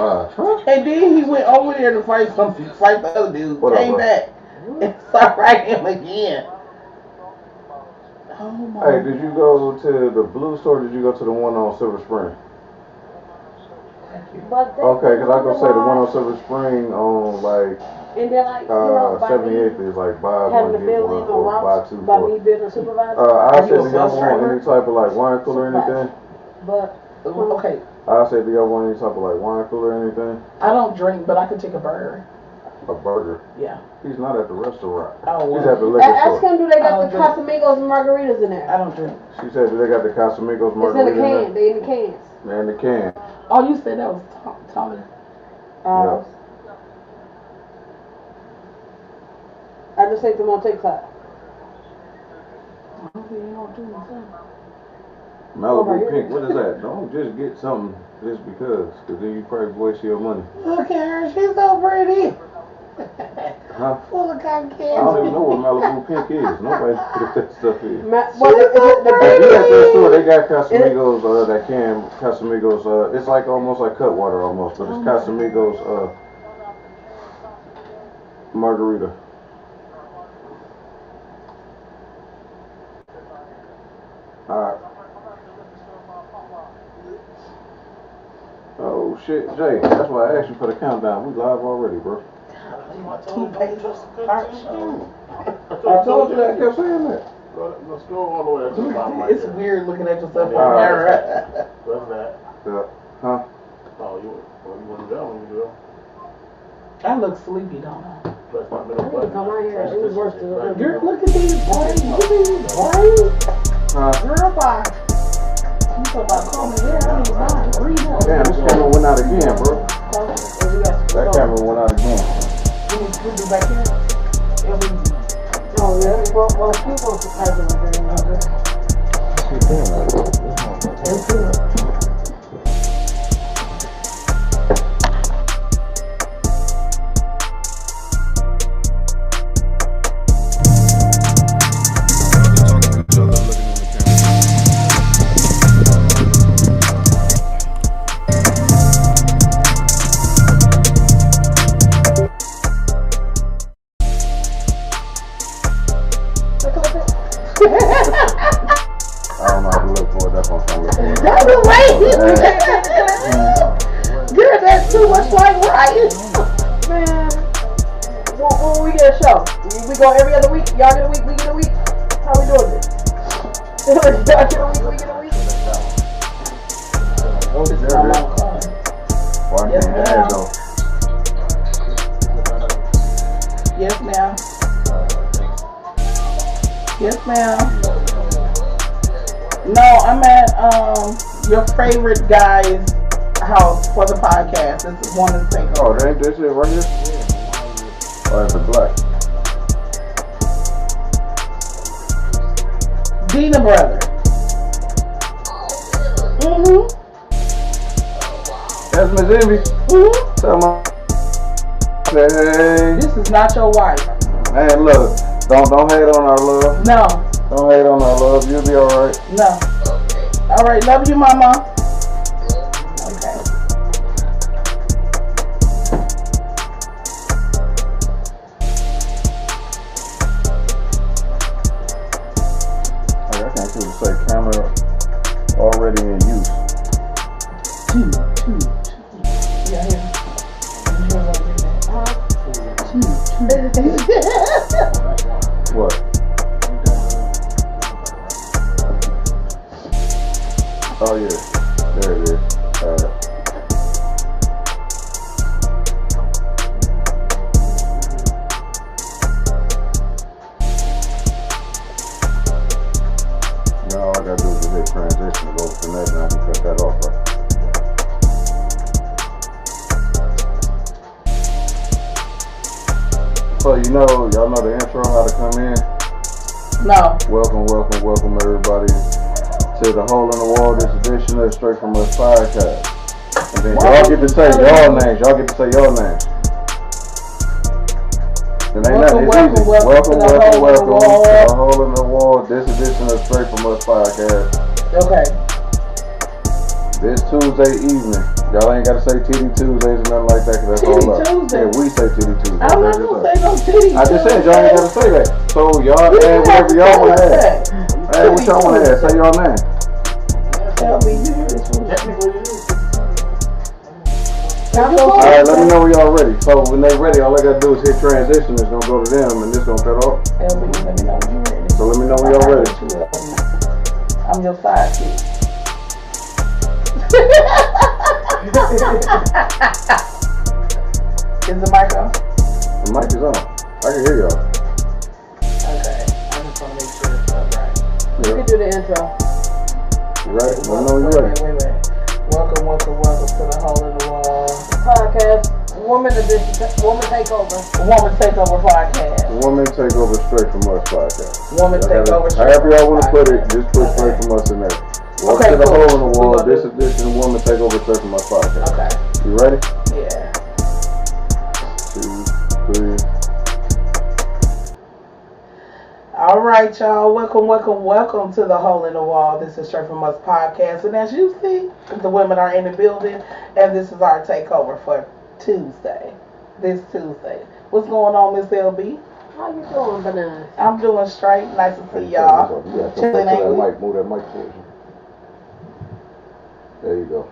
live. Huh? And then he went over there to fight the other dude. What came back and started fighting him again. Oh my. Hey, did you go to the blue store or did you go to the one on Silver Spring? Okay, because I was going to say the one on Silver Spring on like, and then like, 78th is like buy one, get one, or buy two, by me being a supervisor. I said, do y'all want any type of like wine cooler or anything? But, okay. I said, do y'all want any type of like wine cooler or anything? I don't drink, but I could take a burger. A burger? Yeah. He's not at the restaurant. Oh, well. He's at the liquor store. Ask him, do they got the Casamigos and margaritas in there? I don't drink. She said, do they got the Casamigos margaritas in the can. They in the cans. They're in the can. Oh, you said that was Tommy. Yeah. I just sent them on TikTok. Malibu Pink, what is that? Don't just get something just because then you probably waste your money. Look at her, she's so pretty. Huh? Full of cotton candy. I don't even know what Malibu Pink is. Nobody knows what that stuff is. What is it? The If you at that store, they got Casamigos, that can Casamigos, it's like almost like cut water almost, but it's Casamigos, margarita. Alright. Oh shit, Jay, that's why I asked you for the countdown. We live already, bro. You want 2 pages? I told you that, I kept saying that. Let's go all the way up to the bottom right It's there. weird looking at yourself in the mirror. What's that? Huh? Oh, you want to do that one? You do that. I look sleepy, don't I? Press my middle button. On my hair, it was worse than the Girl, look at these braids. Look at these braids. Girl, bye. You talk about combing hair. I need mine. Breathe up. Damn, this camera went out again, bro. That camera went out again. We do back here. Oh, yeah. Well, people surprise them with I don't know how to look for it. That's what I'm trying to look for. That's the way. Girl, that's too much like Ryan. Man, when we get a show, we go every other week. Y'all get a week, we get a week. How we doing this? Y'all get a week, we get a week. Why can't I though? Yes, ma'am. Yes, ma'am. No, I'm at your favorite guy's house for the podcast. This is one of the things. Oh, ain't this it right here? Oh, that's the black. Dina brother. That's Miss Envy. Tell my hey. This is not your wife. Hey, look. Don't hate on our love. No. Don't hate on our love. You'll be alright. No. Alright, love you, mama. Okay. I can't see what to say. Camera already in use. Two. Yeah, here. What? Oh yeah, there it is. Now all I gotta do is just hit transition and go from that, and I can cut that off right. So y'all know the intro, how to come in? No. Welcome everybody to the Hole in the Wall, this edition of Straight From Us podcast. And then y'all get to say your names. And ain't nothing, it's easy. Welcome to the Hole in the Wall, this edition of Straight From Us podcast. Okay. This Tuesday evening, Y'all ain't gotta say Titty Tuesdays or nothing like that, cause that's all up. Tuesday. Yeah, we say Titty Tuesdays. I'm not gonna say no titty. I just said y'all ain't gotta say that. So y'all add whatever y'all wanna add. Add what y'all wanna add. Say y'all name. Tell me you hear this one. Alright, let me know when y'all ready. So when they ready, all I gotta do is hit transition. It's gonna go to them, and this gonna cut off. LB, let me know when you're ready. So let me know when y'all ready. I'm your sidekick. Is the mic on? The mic is on. I can hear y'all. Okay, I just want to make sure it's up right. You can do the intro. You ready? Let me know when you're ready. Wait. Welcome to the Hole in the Wall Podcast. Woman Takeover. Woman Takeover Podcast. Woman Takeover Straight From Us Podcast. Woman Takeover Straight However y'all want to put it, Podcast. just put Straight From Us in there. Okay, to the cool. Hole in the Wall. This edition, Woman Takeover Straight From Us Podcast. Okay. You ready? Yeah. 2, 3. All right, y'all. Welcome to the Hole in the Wall. This is Straight From Us Podcast. And as you see, the women are in the building. And this is our takeover for Tuesday. This Tuesday. What's going on, Miss LB? How you doing, Banana? I'm doing straight. Nice to see y'all. Chilling, ain't we? Move that mic towards you. There you go.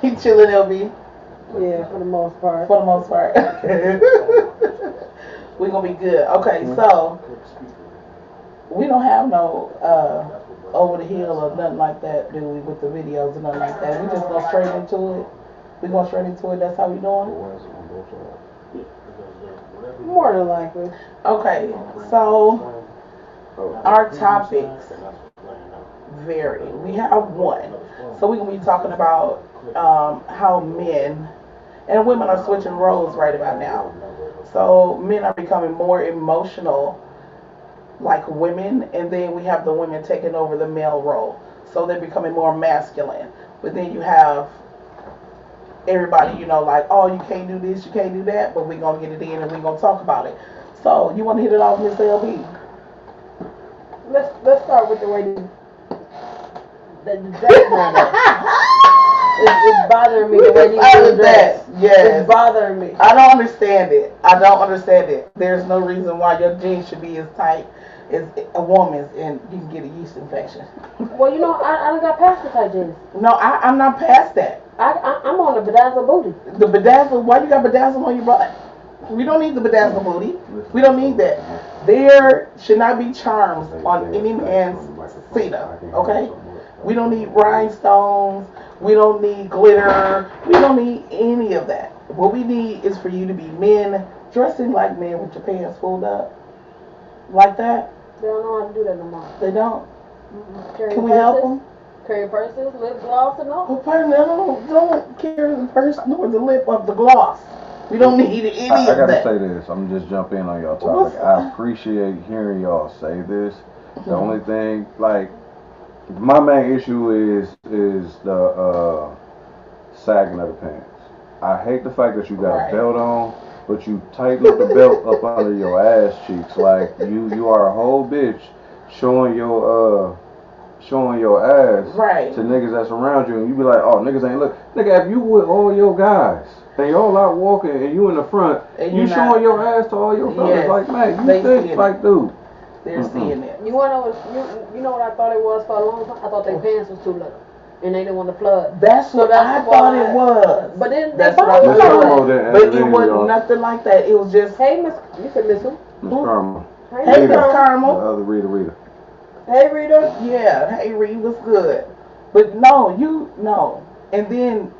You chilling, LB? Yeah, for the most part. For the most part. We're going to be good. Okay, so we don't have no over the hill or nothing like that, do we, with the videos and nothing like that. We just go straight into it. We go straight into it. That's how we doing it? More than likely. Okay, so our topics vary. We have one. So we're going to be talking about how men and women are switching roles right about now. So men are becoming more emotional like women, and then we have the women taking over the male role. So they're becoming more masculine. But then you have everybody, you know, like, oh, you can't do this, you can't do that, but we're going to get it in and we're going to talk about it. So you want to hit it off, Miss LB? Let's start with the way the dress matter. It's bothering me the way you dress. Yes. It's bothering me. I don't understand it. There's no reason why your jeans should be as tight as a woman's and you can get a yeast infection. Well, you know, I done got past the tight jeans. No, I'm not past that. I'm on the bedazzle booty. The bedazzle, why you got bedazzle on your butt? We don't need the bedazzle booty. We don't need that. There should not be charms on any man's cedar, okay? We don't need rhinestones. We don't need glitter. We don't need any of that. What we need is for you to be men, dressing like men with your pants pulled up. Like that. They don't know how to do that no more. They don't. Carry Can we purses, help them? Carry purses, lip gloss, and all. Well, pardon me, don't carry the purse nor the lip of the gloss. We don't need any I of gotta that. say this. I'm just jump in on y'all topic. I appreciate hearing y'all say this. The only thing, like, my main issue is the sagging of the pants. I hate the fact that you got a belt on, but you tighten up the belt up under your ass cheeks. Like you are a whole bitch showing your ass to niggas that's around you, and you be like, oh, niggas ain't look. Nigga, if you with all your guys and y'all out walking and you in the front, and you showing your ass to all your fellas, like, man, you think like, dude. They're seeing it. You wanna know you know what I thought it was for a long time? I thought their pants was too little, and they didn't want to flood. That's what I thought it was. But then that's what I thought. But it wasn't nothing like that. It was just. Hey, Miss. You said Miss who? Miss Carmel. Hey, Miss Carmel. The other Rita. Hey, Rita. Yeah. Hey, Rita was good. But no. And then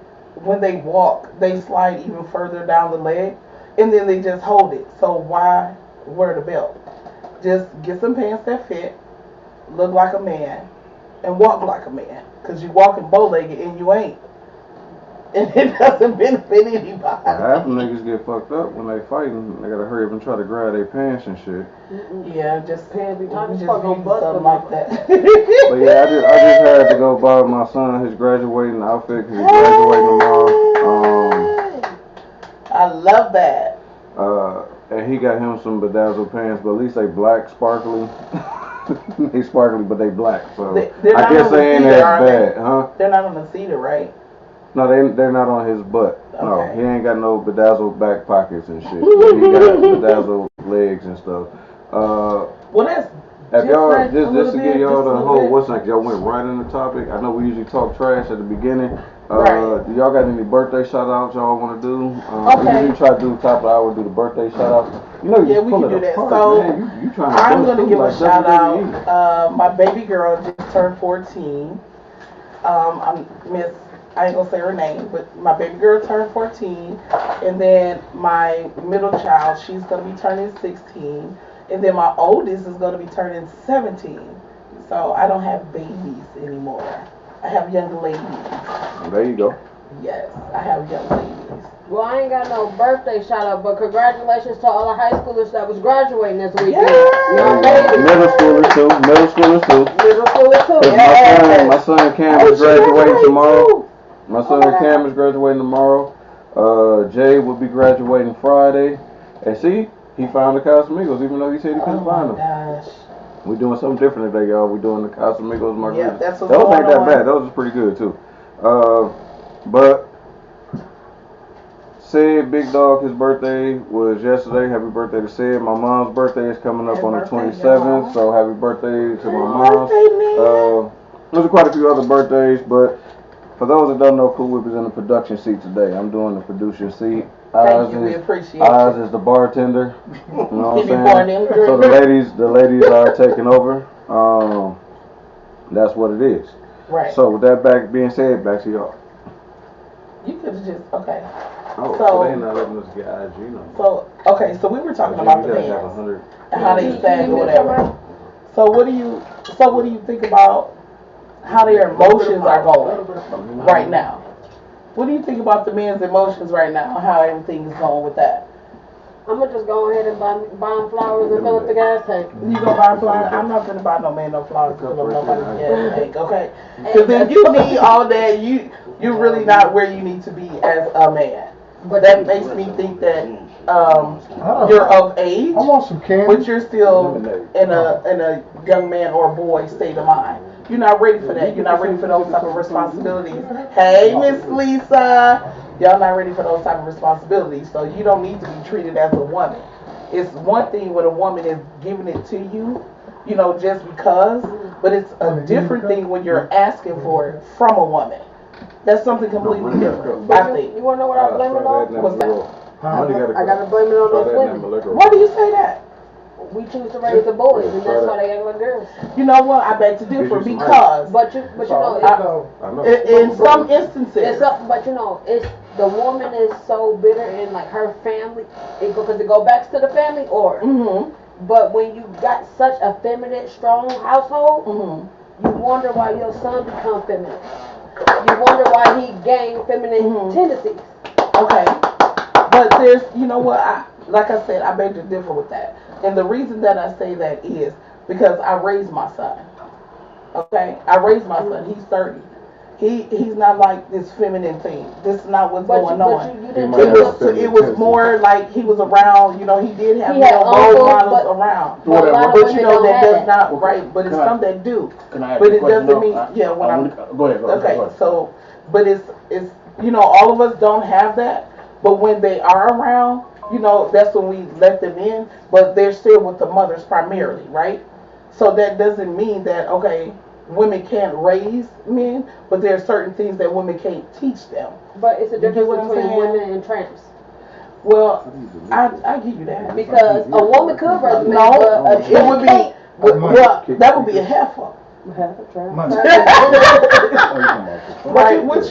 when they walk, they slide even further down the leg, and then they just hold it. So why wear the belt? Just get some pants that fit, look like a man, and walk like a man. Because you walking bow-legged and you ain't. And it doesn't benefit anybody. Half them niggas get fucked up when they fighting. They gotta hurry up and try to grab their pants and shit. Yeah, just pants be talking something like that. But yeah, I just had to go buy my son his graduating outfit because he's graduating tomorrow. I love that. And he got him some bedazzled pants, but at least they black, sparkly. They sparkly, but they black. So I guess they ain't as bad, huh? They're not on the cedar, right? No, they're not on his butt. Okay. No, he ain't got no bedazzled back pockets and shit. He got bedazzled legs and stuff. Well, that's If y'all different, just to give y'all just a the little whole bit. what's like y'all went right in the topic. I know we usually talk trash at the beginning. Right. Do y'all got any birthday shout outs y'all want to do? Okay. We usually try to do top of the hour, do the birthday shout outs. You know, Yeah, you we pull can it do that. apart, So, man. You trying to I'm bust gonna through give a like shout WWE. out. My baby girl just turned 14. I'm Miss. I ain't gonna say her name, but my baby girl turned 14, and then my middle child, she's gonna be turning 16, and then my oldest is gonna be turning 17. So I don't have babies anymore. I have young ladies. There you go. Yes, I have young ladies. Well, I ain't got no birthday shout out, but congratulations to all the high schoolers that was graduating this weekend. Yay! Middle schoolers too. Middle schoolers too. Yes. My son Cam Oh, is she graduating graduated tomorrow. too. My son Oh my Cam God. is graduating tomorrow. Jay will be graduating Friday. And see, he found the Casamigos even though he said he couldn't Oh find my them. gosh. We're doing something different today, y'all. We're doing the Casamigos margaritas. Yeah, that's what's Those going ain't that on. bad. Those are pretty good too. But Sid, Big Dog, his birthday was yesterday. Happy birthday to Sid. My mom's birthday is coming up Happy on the birthday, 27th, y'all. so happy birthday to my Happy mom. birthday, man. There's quite a few other birthdays, but for those that don't know, Cool Whip is in the production seat today. I'm doing the producer seat. Thank you, we appreciate Oz it. is the bartender. You know what He I'm be pouring saying? them So drinks. the ladies are taking over. That's what it is. Right. So with that being said, back to y'all. You could have just, okay. Oh, So- they not letting us get IG no more. So, okay, so we were talking IG, about we the gotta have bands 100. and how they sag or whatever. So what do you think about how their emotions are going right now? What do you think about the men's emotions right now? How everything is going with that? I'm gonna just go ahead and buy them flowers and fill up the gas tank. You gonna buy flowers? I'm not gonna buy no man no flowers to fill up nobody's gas tank, okay? Because if you need all that, you're really not where you need to be as a man. But that makes me think that you're of age, I want some candy. but you're still in a young man or boy state of mind. You're not ready for that. You're not ready for those type of responsibilities. Hey, Miss Lisa, y'all not ready for those type of responsibilities. So you don't need to be treated as a woman. It's one thing when a woman is giving it to you, just because. But it's a different thing when you're asking for it from a woman. That's something completely different, I think. You wanna know what I blame it on? What's that? I gotta blame it on those women. Why do you say that? We choose to raise the boys, and that's why they act like girls. You know what? I beg to differ because But you know, in some instances, it's up. But you know, it's the woman is so bitter in like her family, because it go back to the family or. Mhm. But when you got such a feminine, strong household, Mhm. you wonder why your son become feminine. You wonder why he gained feminine tendencies. Okay. But there's, you know what? Like I said, I beg to differ with that. And the reason that I say that is because I raised my son. Okay? I raised my son. He's 30. He's not like this feminine thing. This is not what's going on. You didn't It was more like he was around, he did have He had role uncles, models but- around. But a lot of But women that don't have does that. not, right, but it's some that do. Can I ask But you a it question? doesn't mean, Go ahead. Okay, so, but it's all of us don't have that, but when they are around, that's when we let them in, but they're still with the mothers primarily, right? So that doesn't mean that, okay, women can't raise men, but there are certain things that women can't teach them. But it's a You get difference what I'm between saying? women and tramps. Well, I give you that. Because a woman could raise a man, No, but a it tramp would be, can't. well, that would be a heifer. Have a tramp. Right, what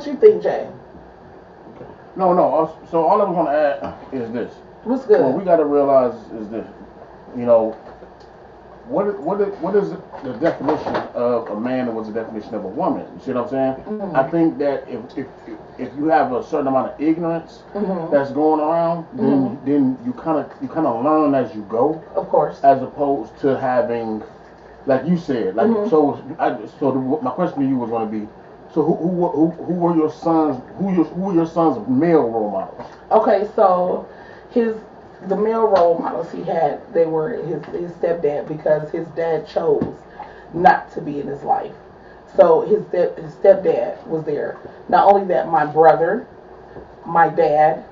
you think, Jay? No. So all I was going to add is this. What's good? What we got to realize is this. What is the definition of a man and what's the definition of a woman? You see what I'm saying? Mm-hmm. I think that if you have a certain amount of ignorance that's going around, then you kind of learn as you go. Of course. As opposed to having, like you said, like my question to you was going to be, so who were your sons? Who were your sons' male role models? Okay, so the male role models he had, they were his stepdad, because his dad chose not to be in his life. So his stepdad was there. Not only that, my brother, my dad,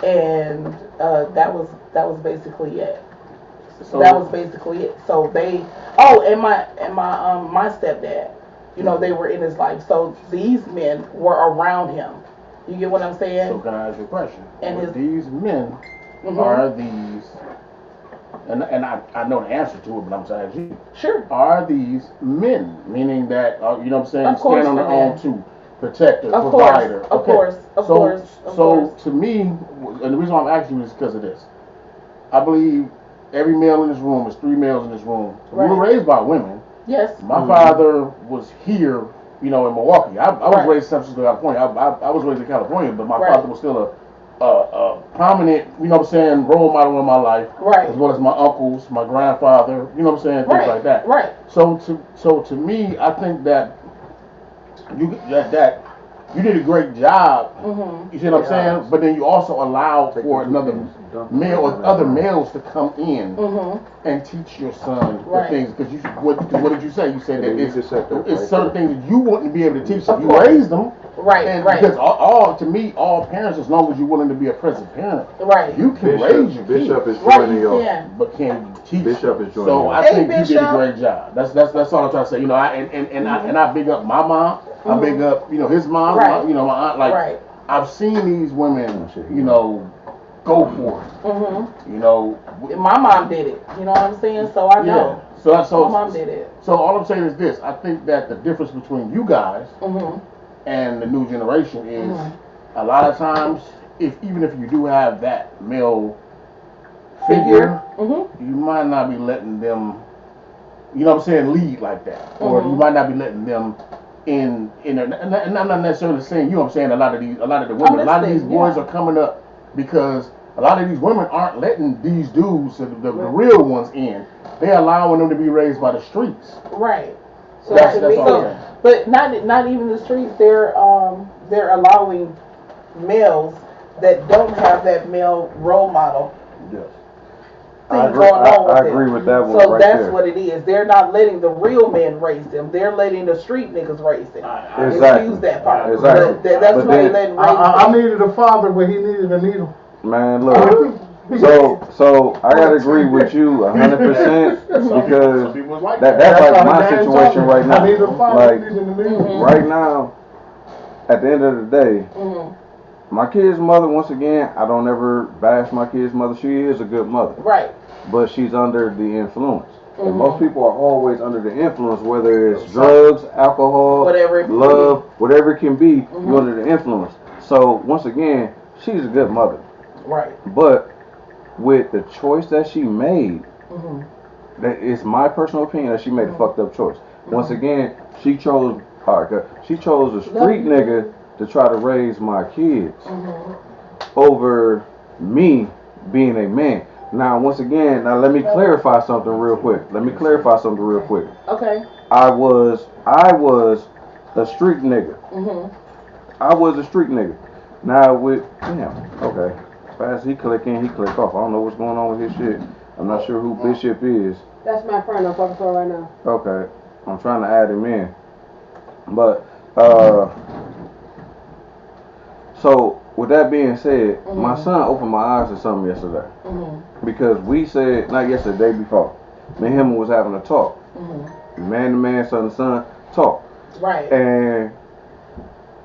and that was basically it. So That was basically it. So they, and my stepdad, they were in his life. So these men were around him. You get what I'm saying? So can I ask you a question? And these men are these, and I know the answer to it, but I'm saying you. Sure. Are these men, meaning that you know what I'm saying, Of course stand on their they're own too, protector, Of provider. course, of course, of course. So to me, and the reason why I'm asking you is because of this. I believe every male in this room is 3 males in this room. Right. We were raised by women. Yes. My father was here, in Milwaukee. I was raised in San Francisco, California. I was raised in California, but my father was still a prominent, role model in my life. Right. As well as my uncles, my grandfather, things like that. Right. So to me, I think that you did a great job. You see what I'm saying? But then you also allowed for another male or other males to come in and teach your son the things. Because what did you say? You said that it's certain things that you wouldn't be able to teach if you raised them. Right. And right. because all parents, as long as you're willing to be a present parent, right. you can raise your kids. Bishop is joining y'all. But can you teach? Bishop is joining. So I think you did a great job. That's all I'm trying to say. I big up my mom. I big up his mom. Right. My aunt. Like I've seen these women, go for it. My mom did it. You know what I'm saying? So I know. So my mom did it. So all I'm saying is this: I think that the difference between you guys and the new generation is a lot of times, even if you do have that male figure, you might not be letting them, lead like that, or you might not be letting them and I'm not necessarily saying, a lot of the women, a lot of these boys are coming up because a lot of these women aren't letting these dudes, the real ones, in. They're allowing them to be raised by the streets. Right. So that's all. But not even the streets. They're allowing males that don't have that male role model. Yes. I agree with that one. So that's what it is. They're not letting the real men raise them. They're letting the street niggas raise them. Exactly. Excuse that part. Exactly. That's why they letting raise them. I needed a father, but he needed a needle. Man, look. So I gotta agree with you 100% because that's like my situation right now. Like right now, at the end of the day, my kid's mother, once again, I don't ever bash my kid's mother. She is a good mother. Right. But she's under the influence. And most people are always under the influence, whether it's drugs, alcohol, love, whatever it can be, you're under the influence. So once again, she's a good mother. Right. But with the choice that she made, that is my personal opinion that she made a fucked up choice. Once again, she chose a street nigga to try to raise my kids over me being a man. Now, once again, let me clarify something real quick. Okay. I was a street nigga. I was a street nigga. Now okay. Fast he click in, he click off. I don't know what's going on with his shit. I'm not sure who Bishop is. That's my friend I'm talking to right now. Okay. I'm trying to add him in. But so with that being said, my son opened my eyes to something yesterday. Because we said, not yesterday, day before, me and him was having a talk. Man to man, son to son, talk. Right. And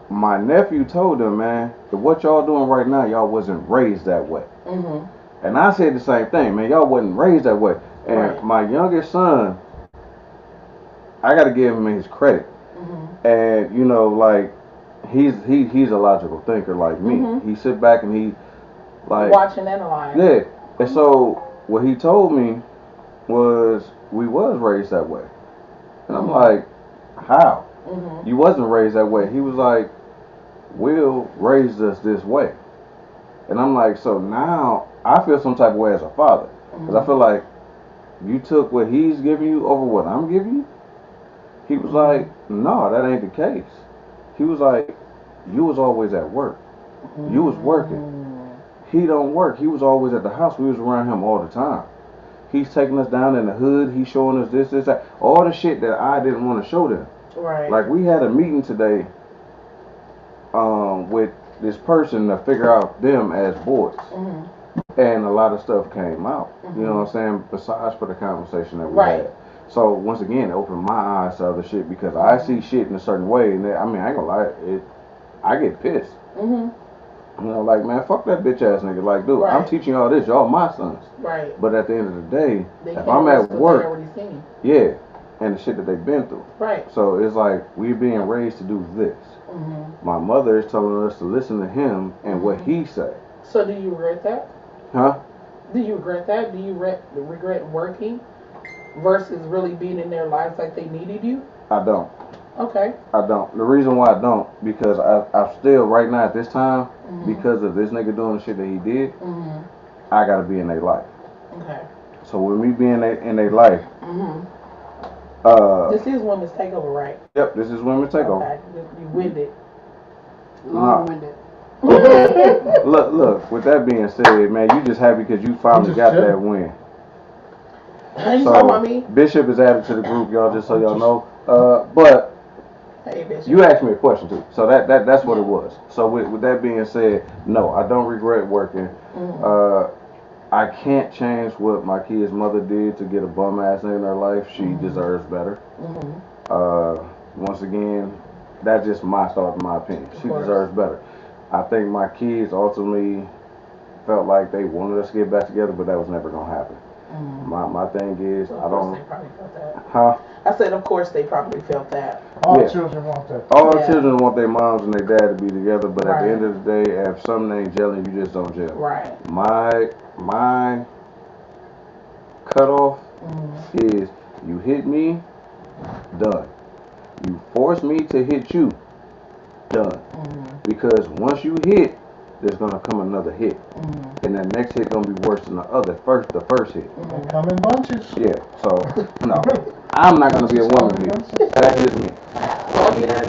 my nephew told him, man, that what y'all doing right now, y'all wasn't raised that way. And I said the same thing, man, y'all wasn't raised that way. And my youngest son, I got to give him his credit. And like he's a logical thinker like me. He sit back and he like watch and analyze. Yeah. And so what he told me was we was raised that way. And I'm like, how? You wasn't raised that way. He was like, Will raised us this way. And I'm like, so now I feel some type of way as a father. Because I feel like you took what he's giving you over what I'm giving you. He was like, no, that ain't the case. He was like, you was always at work. You was working. He don't work. He was always at the house. We was around him all the time. He's taking us down in the hood. He's showing us this, that. All the shit that I didn't want to show them. Right. Like we had a meeting today, with this person to figure out them as boys, and a lot of stuff came out. You know what I'm saying? Besides for the conversation that we had. So once again, it opened my eyes to other shit because I see shit in a certain way, and I mean, I ain't gonna lie, I get pissed. You know, like, man, fuck that bitch ass nigga. Like, dude, I'm teaching y'all this. Y'all my sons. Right. But at the end of the day, if I'm at work, yeah, and the shit that they've been through. Right. So it's like we're being raised to do this. My mother is telling us to listen to him and what he say. So do you regret that? Huh? Do you regret that? Do you regret working versus really being in their lives like they needed you? I don't. Okay. I don't. The reason why I don't, because I'm still right now at this time, because of this nigga doing the shit that he did, I gotta be in their life. Okay. So with me being in their life, this is Women's Takeover, right? Yep, this is Women's Takeover. Okay. You winded. Long-winded. Look. With that being said, man, you just happy because you finally got that win. You talking about me? Bishop is added to the group, y'all. Just so y'all know. But hey, Bishop. You asked me a question too, so that's what it was. So with that being said, no, I don't regret working. I can't change what my kid's mother did to get a bum ass in her life. She deserves better. Once again, that's just my thought and my opinion. She deserves better. I think my kids ultimately felt like they wanted us to get back together, but that was never gonna happen. My thing is, so I don't. They probably felt that. Huh? I said, of course, they probably felt that. All children want that. All children want their moms and their dad to be together, but at the end of the day, if something ain't gelling, you just don't gel. Right. My cutoff is you hit me, done. You force me to hit you, done. Because once you hit, there's gonna come another hit, and that next hit gonna be worse than the first hit. They come in bunches. Yeah. So no, I'm not gonna be a woman beater. That's just me. Or beat up.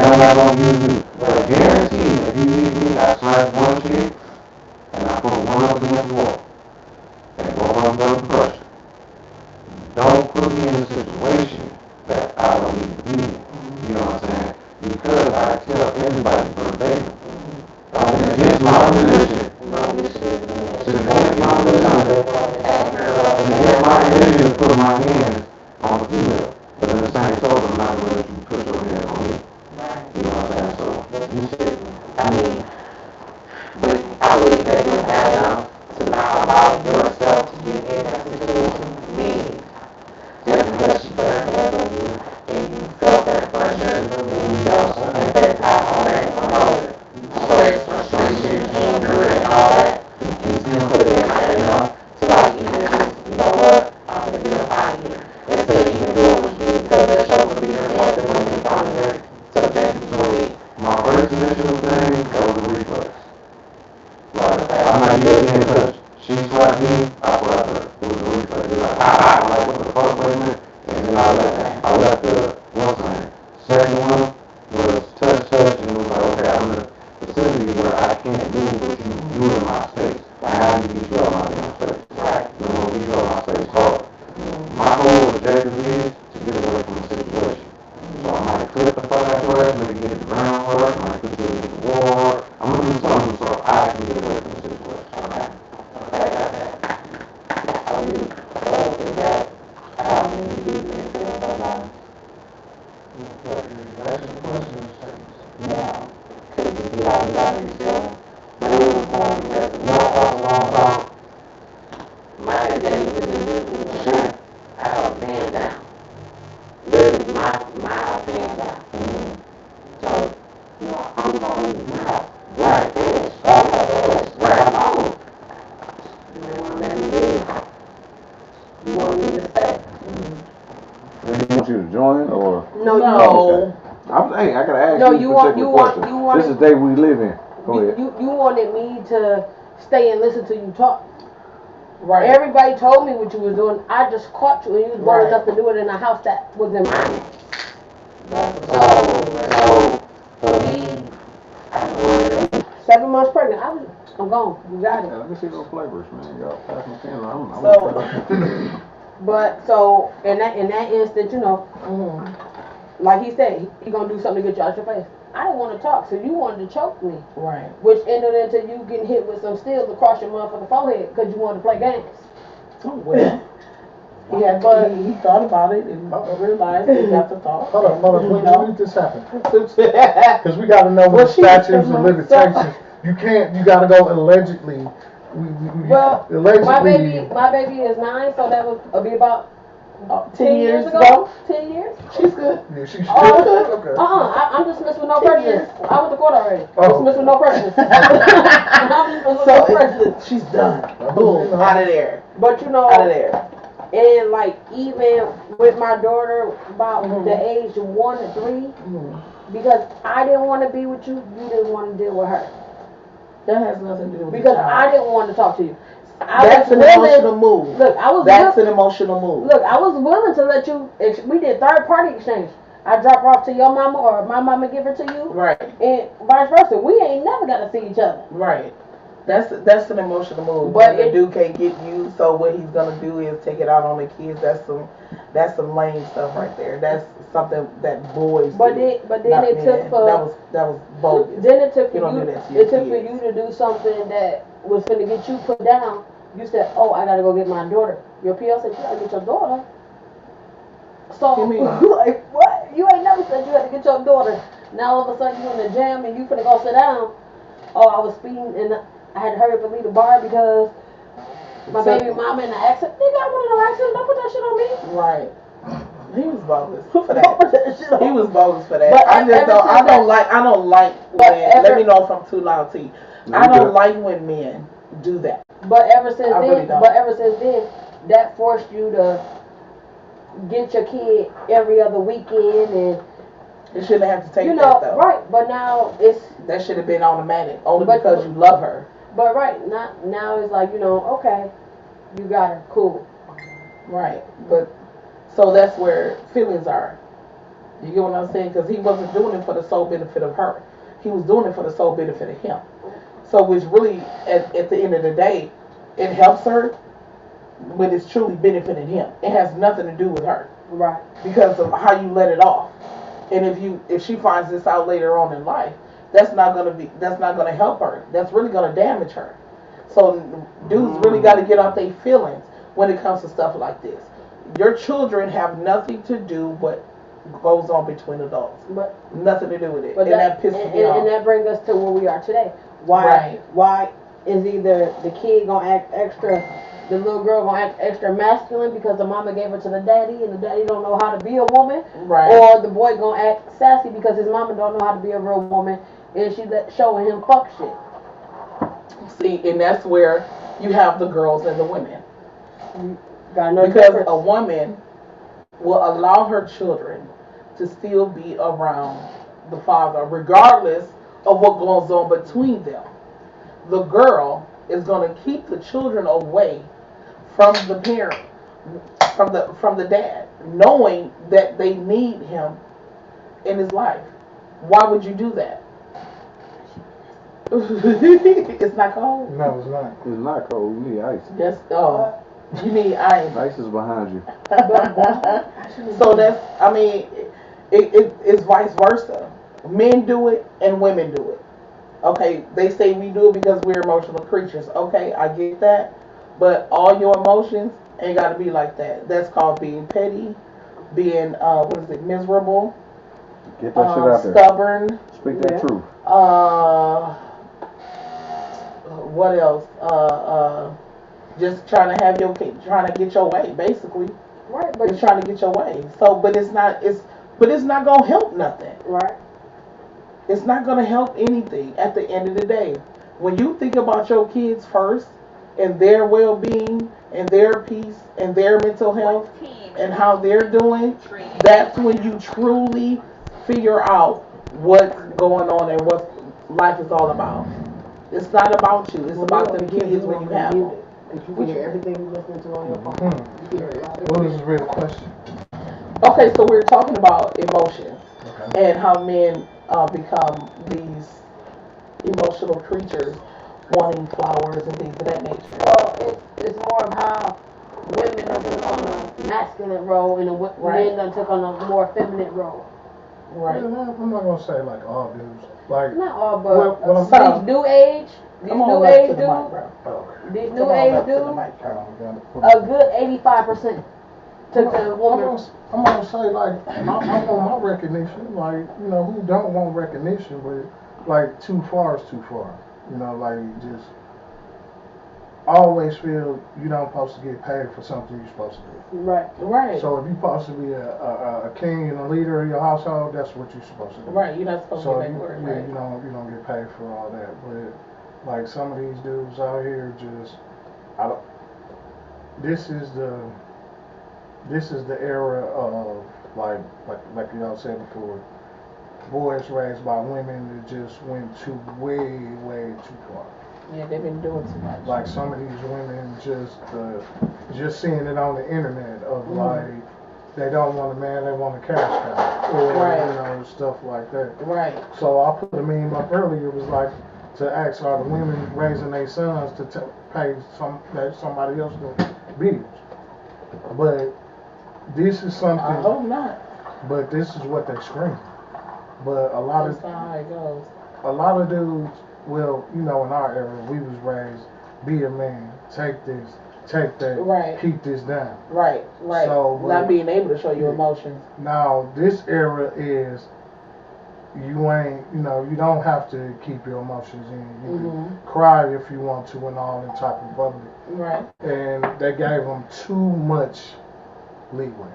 I'm not gonna use you. But I guarantee if you leave me, I smash one chick and I put one up against the wall. And both of them go to pressure. Don't put me in a situation that I don't need to be in. You know what I'm saying? Because I tell everybody verbatim. It's against my religion. It's against my religion. It's against my religion to put my hands on a female. But in the same token, I'm not going to let you put your hands on me. You know what I'm saying? So, you said, I mean, but I believe that you have to not allow yourself to get in that situation. Meaning, just because she put her hands on you and you felt that pressure and you felt something at that time on that promoter. Stress, frustration, anger, and all that. And still put it in my head enough to like even just, you know what, I'm going to get up out of here. Instead of even doing what you need because that show would be your fault and when you find her subjectively. My first initial thing, that was a reflex. Like, I'm not getting in touch. She slapped me, I slapped her. It was a reflex. It was like, I'm like, what the fuck, wait a minute? And then I left the one time. Second one was touch, and it was like, okay, I'm in a vicinity where I can't move with you. You in my space. Like, I need to get you out of my damn space. Right. You know, get you out of my space hard. My whole objective is to get away from the situation. So I might clip the fuck out your ass, maybe get the ground hard, I might put you in the wall. I'm gonna do something so I can get away from the situation. Okay. How do you is that how many do you feel about that? That's the question. Now, could you see how you got me feeling? But it was more because not that long about my days in the shit. I was man down. Literally, my man down. So, you know, I'm going to right this, all of this, where I'm on. You want me to stay? Do you want you to join or? No. Okay. I gotta ask No, you a particular question. This is the day we live in. Go ahead. You wanted me to stay and listen to you talk. Right. Everybody told me what you was doing. I just caught you and you was bold enough to do it in a house that was in mine. So for me, 7 months pregnant. I'm gone. You got Yeah, it. let me see those flavors, man. Y'all pass me 10. But so in that instant, like he said, he gonna do something to get you out your face. I didn't want to talk, so you wanted to choke me. Right. Which ended into you getting hit with some steels across your motherfucking forehead because you wanted to play games. Oh, well. He thought about it and realized he got to talk. Hold on. When did this happen? Because we got to know what statutes of limitations. You got to go allegedly. Allegedly. My baby is 9, so that would be about 10 years ago. 10 years. She's good. Yeah, she's good. Okay. I'm dismissed with no prejudice. I went to court already. Oh. Dismissed with no prejudice. I'm dismissed with no prejudice. She's done. Boom. Out of there. But out of there. And like even with my daughter about the age of 1 to 3, because I didn't want to be with you, you didn't want to deal with her. That has nothing to do with because I didn't want to talk to you. That's an emotional move. Look, That's an emotional move. Look, I was willing to let you. We did third party exchange. I drop her off to your mama, or my mama give her to you. Right. And vice versa. We ain't never got to see each other. Right. That's an emotional move. But the dude can't get you, so what he's gonna do is take it out on the kids. That's some lame stuff right there. That's something that boys. But do, then it took for that was bogus. Then it took for you. It took for you to do something that was gonna get you put down. You said, "Oh, I gotta go get my daughter." Your PL said, "You gotta get your daughter." So like what? You ain't never said you had to get your daughter. Now all of a sudden you in the gym and you finna go sit down. Oh, I was speeding and I had to hurry up and leave the bar because my baby mama in the accident. Nigga, I wasn't in no accident. Don't put that shit on me. Right. He was bogus for that. He was bogus for that. But I don't like when. Let me know if I'm too loud to you. I don't like when men do that. But ever since then, really that forced you to get your kid every other weekend and. It shouldn't have to take that though. Right, but now that should have been automatic, only because you love her. But now it's like, okay, you got her, cool. Right, but so that's where feelings are. You get what I'm saying? Because he wasn't doing it for the sole benefit of her. He was doing it for the sole benefit of him. So which really, at the end of the day, it helps her when it's truly benefiting him. It has nothing to do with her. Right. Because of how you let it off. And if she finds this out later on in life, that's not gonna help her. That's really gonna damage her. So dudes really got to get out their feelings when it comes to stuff like this. Your children have nothing to do what goes on between adults. But nothing to do with it. But that pisses me off. And that brings us to where we are today. Why is either the kid gonna act extra, the little girl gonna act extra masculine because the mama gave her to the daddy and the daddy don't know how to be a woman, or the boy gonna act sassy because his mama don't know how to be a real woman and she showing him fuck shit. See, and that's where you have the girls and the women. Because difference. A woman will allow her children to still be around the father regardless of what goes on between them. The girl is going to keep the children away from the parent, from the dad, knowing that they need him in his life. Why would you do that? It's not cold. No, it's not. It's not cold. You need ice. Yes. Oh, you need ice. Ice is behind you. So it's vice versa. Men do it and women do it. Okay, they say we do it because we're emotional creatures. Okay, I get that. But all your emotions ain't got to be like that. That's called being petty, being, miserable. Get that shit out there. Stubborn. Speak that truth. What else? Just trying to get your way, basically. Right, but just trying to get your way. So, but it's not gonna help nothing. Right. It's not gonna help anything at the end of the day. When you think about your kids first and their well-being and their peace and their mental health and how they're doing, that's when you truly figure out what's going on and what life is all about. It's not about you. It's about the kids when you have them. You can hear everything you're listening to on your phone. What is the real question? Okay, so we're talking about emotions and how men become these emotional creatures wanting flowers and things of that nature. Well, it's more of how women are took on a masculine role and men done took on a more feminine role. Right. I'm not gonna say like all dudes. Like not all, but well, these new age dudes, these new age dudes, a good 85% took the woman. I'm gonna say like I want my recognition. Like who don't want recognition, but like too far is too far. Like just always feel you don't supposed to get paid for something you're supposed to do. Right. So if you're supposed to be a king and a leader of your household, that's what you're supposed to do. Right. You're not supposed to get paid for it. Right. You don't get paid for all that. But like some of these dudes out here, just this is the era of like y'all said before, boys raised by women that just went way too far. Yeah, they've been doing too much. Like some of these women just seeing it on the internet of like they don't want a man, they want a cash cow or stuff like that. Right. So I put a meme up earlier. It was like to ask all the women raising their sons to pay somebody else the bills. But this is something. I hope not. But this is what they scream. But that's not how it goes. A lot of dudes. Well, in our era, we was raised, be a man, take this, take that, keep this down. Right. So, not being able to show your emotions. Now, this era is, you ain't, you don't have to keep your emotions in. You can cry if you want to and all in type of public. Right. And they gave them too much leeway.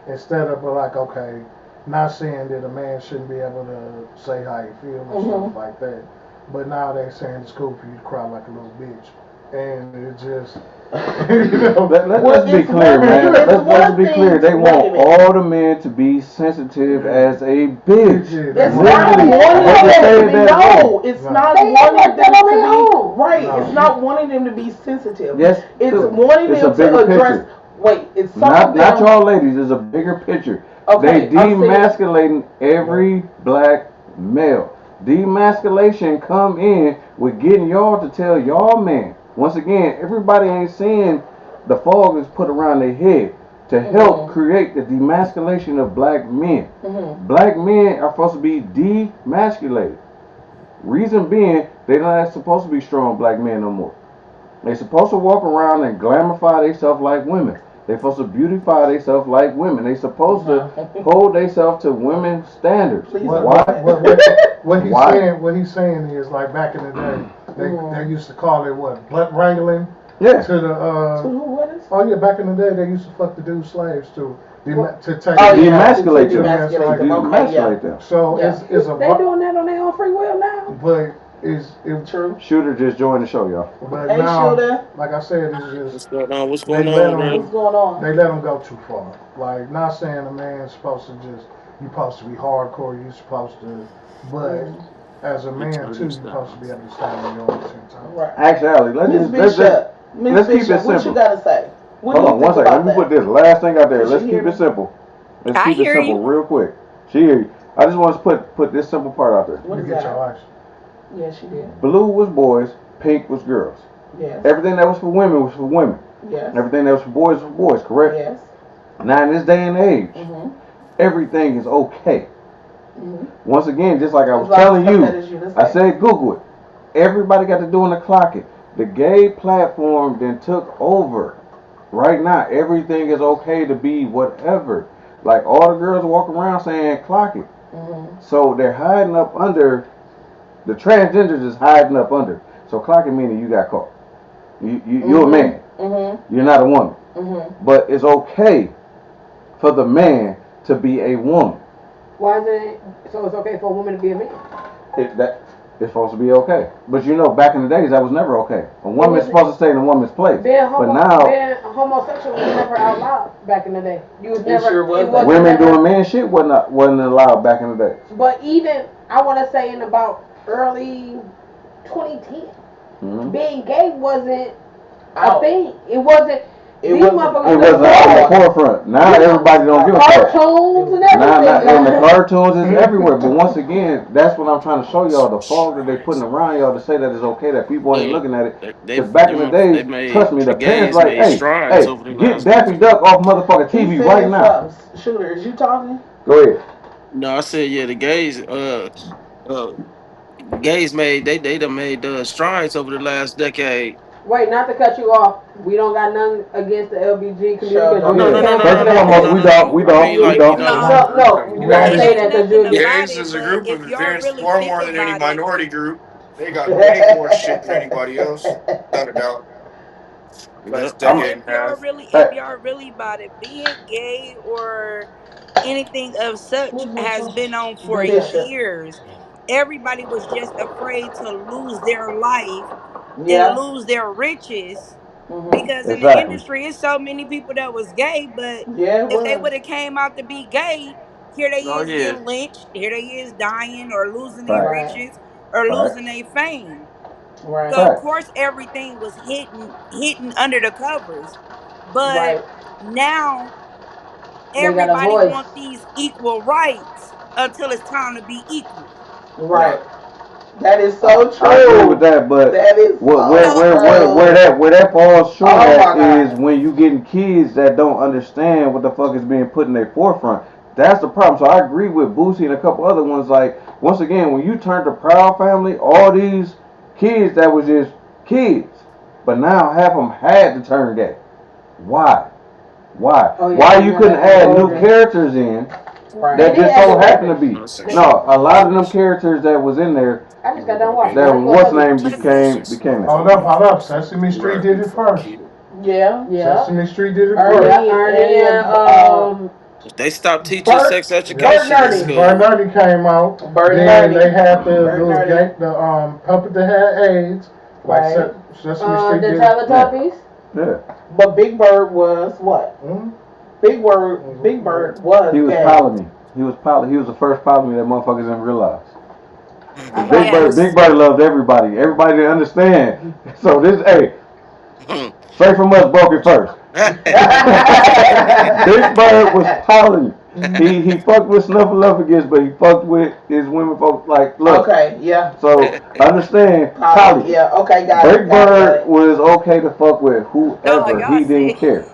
Instead of like, okay, not saying that a man shouldn't be able to say how he feels or stuff like that. But now they're saying it's cool for you to cry like a little bitch. And it just, let's be clear, man. Let's be clear. They want all the men to be sensitive as a bitch. It's not wanting them to be, no. It's not wanting them to be, right. No. It's not wanting them to be sensitive. Yes. It's wanting them to address, it's something. Not y'all ladies, it's a bigger picture. Okay, they demasculating every black male. Demasculation come in with getting y'all to tell y'all men. Once again, everybody ain't seeing the fog is put around their head to help create the demasculation of black men. Black men are supposed to be demasculated. Reason being, they're not supposed to be strong black men no more. They're supposed to walk around and glamify themselves like women. They're supposed to beautify themselves like women. They're supposed to hold themselves to women's standards. What he's saying is like back in the day, they used to call it what, butt wrangling. Yeah. To the oh yeah, back in the day they used to fuck the dude slaves to take demasculate them. So it's a they doing that on their own free will now. But it's true. Shooter just joined the show, y'all. But now, Shooter. Like I said, it's just What's going on? They let them go too far. Like not saying a man's supposed to you're supposed to be hardcore. You're supposed to, but as a man too, you're supposed to be able to stand on your own 10 times. Right. Actually, let's keep it simple. What you gotta say? Hold on one second. Let me put this last thing out there. Let's keep it simple. Let's keep it simple real quick. She hear you. I just want to put this simple part out there. What is that? Yes, she did. Blue was boys, pink was girls. Yes. Everything that was for women was for women. Yes. Everything that was for boys was for boys, correct? Yes. Now in this day and age, everything is okay. Once again, just like I was telling you, I said Google it. Everybody got to do in the clock it. The gay platform then took over. Right now, everything is okay to be whatever. Like all the girls walk around saying clock it. So they're hiding up under. The transgenders is hiding up under. So clocking meaning you got caught. You're a man. You're not a woman. But it's okay for the man to be a woman. Why is it? So it's okay for a woman to be a man? It's supposed to be okay. But back in the days, that was never okay. A woman is supposed to stay in a woman's place. Being homosexual was never outlawed back in the day. You was never. Sure was. Women doing man shit wasn't allowed back in the day. But even I want to say in about early 2010, being gay wasn't a thing. It wasn't. It These wasn't motherfuckers It wasn't on the forefront. Now everybody don't give a fuck. cartoons and Now, everything. and the cartoons is everywhere. But once again, that's what I'm trying to show y'all. The fog that they putting around y'all to say that it's okay that people ain't looking at it. Because back in the days, trust me, the parents like, hey, get Daffy Duck off motherfucking TV right now. Shooter, is you talking? Go ahead. No, I said yeah. The gays made they done made strides over the last decade. Wait, not to cut you off. We don't got nothing against the LBG community. Sure. Because No, you no, can no, no, no, no, we don't. No, you gotta say that because you're Gays as a group of advanced far more than any minority group. They got way more shit than anybody else, without a doubt. Last decade and a half. If y'all really about it, being gay or anything of such has been on for years. Everybody was just afraid to lose their life and lose their riches because in the industry it's so many people that was gay, but if they would have came out to be gay, here they is getting lynched, here they is dying or losing their riches or losing their fame. So of course everything was hidden under the covers. But now everybody wants these equal rights until it's time to be equal. Right. That is so true. I agree with that, but that is where that falls short at is when you getting kids that don't understand what the fuck is being put in their forefront. That's the problem. So I agree with Boosie and a couple other ones. Like, once again, when you turn to Proud Family, all these kids that was just kids, but now half of them had to turn gay. Why? Why you couldn't add new characters in that just so happen to be? No, a lot of them characters that was in there. I just got done watching. That what's name became. Hold up. Sesame Street did it first. Yeah. Sesame Street did it first. Ernie and they stopped teaching sex education in school. Bernardi came out. Then they had the puppet that had AIDS. Like Sesame Street the did. Teletubbies. Yeah. But Big Bird was what? Big Bird was. He was Ptolemy. He was the first Ptolemy that motherfuckers didn't realize. Big Bird loved everybody. Everybody didn't understand. So straight from us broke it first. Big Bird was Ptolemy. He fucked with Snuffleupagus, but he fucked with his women folks. Like, look. Okay, yeah. So understand, Polly. Yeah, okay, got it. Big Bird was okay to fuck with whoever. He didn't care.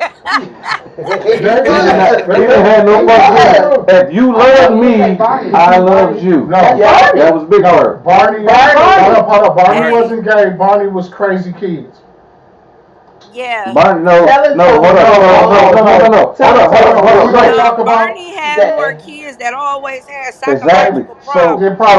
He didn't have no fuck with. If you love me, I love you. No, that was Big Bird. Barney wasn't gay. Barney was crazy kids. Yeah. Barney, hold on. Barney had more kids that always had psychological problems. So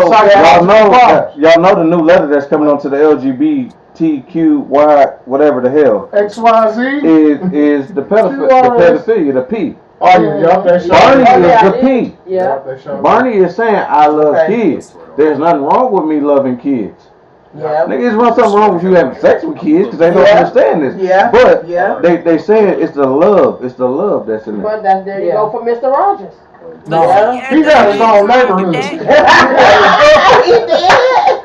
y'all know the new letter that's coming onto the LGBTQY whatever the hell XYZ is the pedophilia, the P. Oh yeah, Barney is the P. Yeah. Barney is saying I love kids. There's nothing wrong with me loving kids. Yeah. Niggas, there's something wrong with you having sex with kids because they don't understand this. Yeah. But they saying it's the love that's in there. But there you go for Mr. Rogers. No, he got his own neighborhood.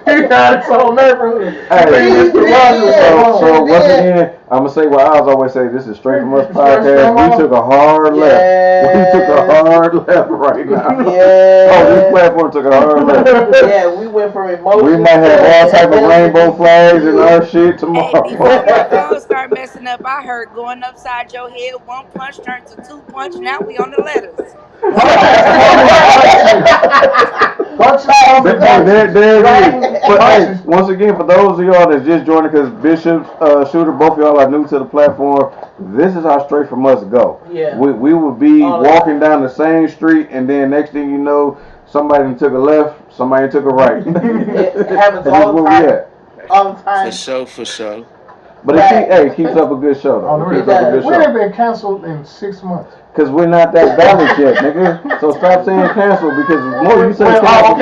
He got his own neighborhood. Hey, so once again, I'm gonna say what I always say. This is Straight From Us podcast. We took a hard left. We took a hard left right now. This platform took a hard left. Yeah, we went from emotions. We might have all type of rainbow flags and our shit tomorrow. Hey, before my phone start messing up, I heard going upside your head, one punch turned to two punch. Now we on the letters. But once again, for those of y'all that's just joining, because Bishop, Shooter, both of y'all are new to the platform, this is how Straight From Us go. Yeah. We would be walking down the same street, and then next thing you know, somebody took a left, somebody took a right. It happens all the time. All the time. For sure. But it keeps up a good show, though. We have been canceled in 6 months. Because we're not that valid yet, nigga. So stop saying cancel because the more you say cancel,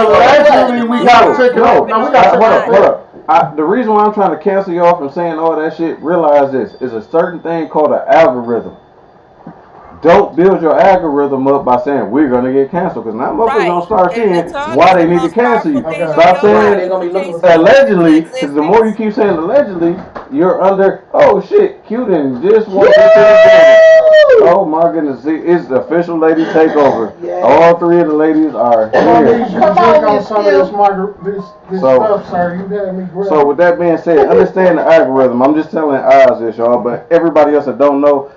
allegedly we got to take it off. No, we got to hold up. The reason why I'm trying to cancel y'all from saying all that shit, realize this, is a certain thing called an algorithm. don't build your algorithm up by saying we're gonna get canceled, because now motherfuckers gonna start And the seeing why they targeting need to gonna start cancel you. for things you Stop know Right, saying they're gonna be looking can't for see allegedly, the because the more you existence. keep saying allegedly, you're under. Oh shit, Q didn't just walk into the building. Oh my goodness, see, it's the official lady takeover. Yes. All three of the ladies are Come on, here. you drink on some of this stuff, sir. You had me grab. So with that being said, understand the algorithm. I'm just telling Oz this, y'all, but everybody else that don't know,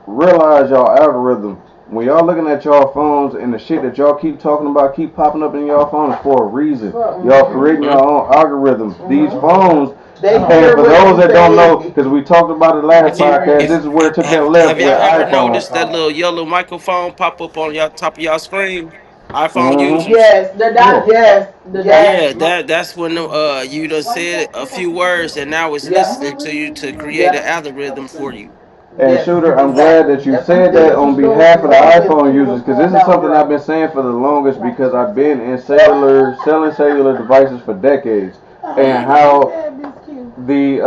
realize y'all algorithm. When y'all looking at y'all phones and the shit that y'all keep talking about keep popping up in y'all phone is for a reason. Y'all creating your own algorithms. These phones, and for those that don't know, because we talked about it last podcast, this is where it took that left Have with y'all ever iPhone. noticed that little yellow microphone pop up on y'all top of y'all screen? iPhone Mm-hmm. users. Yes, The dot. yes, The Yeah, yes, that's when you done said a few words and now it's listening to you to create an yeah, algorithm for you. And yes, Shooter, I'm glad exactly. that you That's said what that on you're doing. behalf of the iPhone users, because this is something I've been saying for the longest, because I've been in selling cellular devices for decades, and how the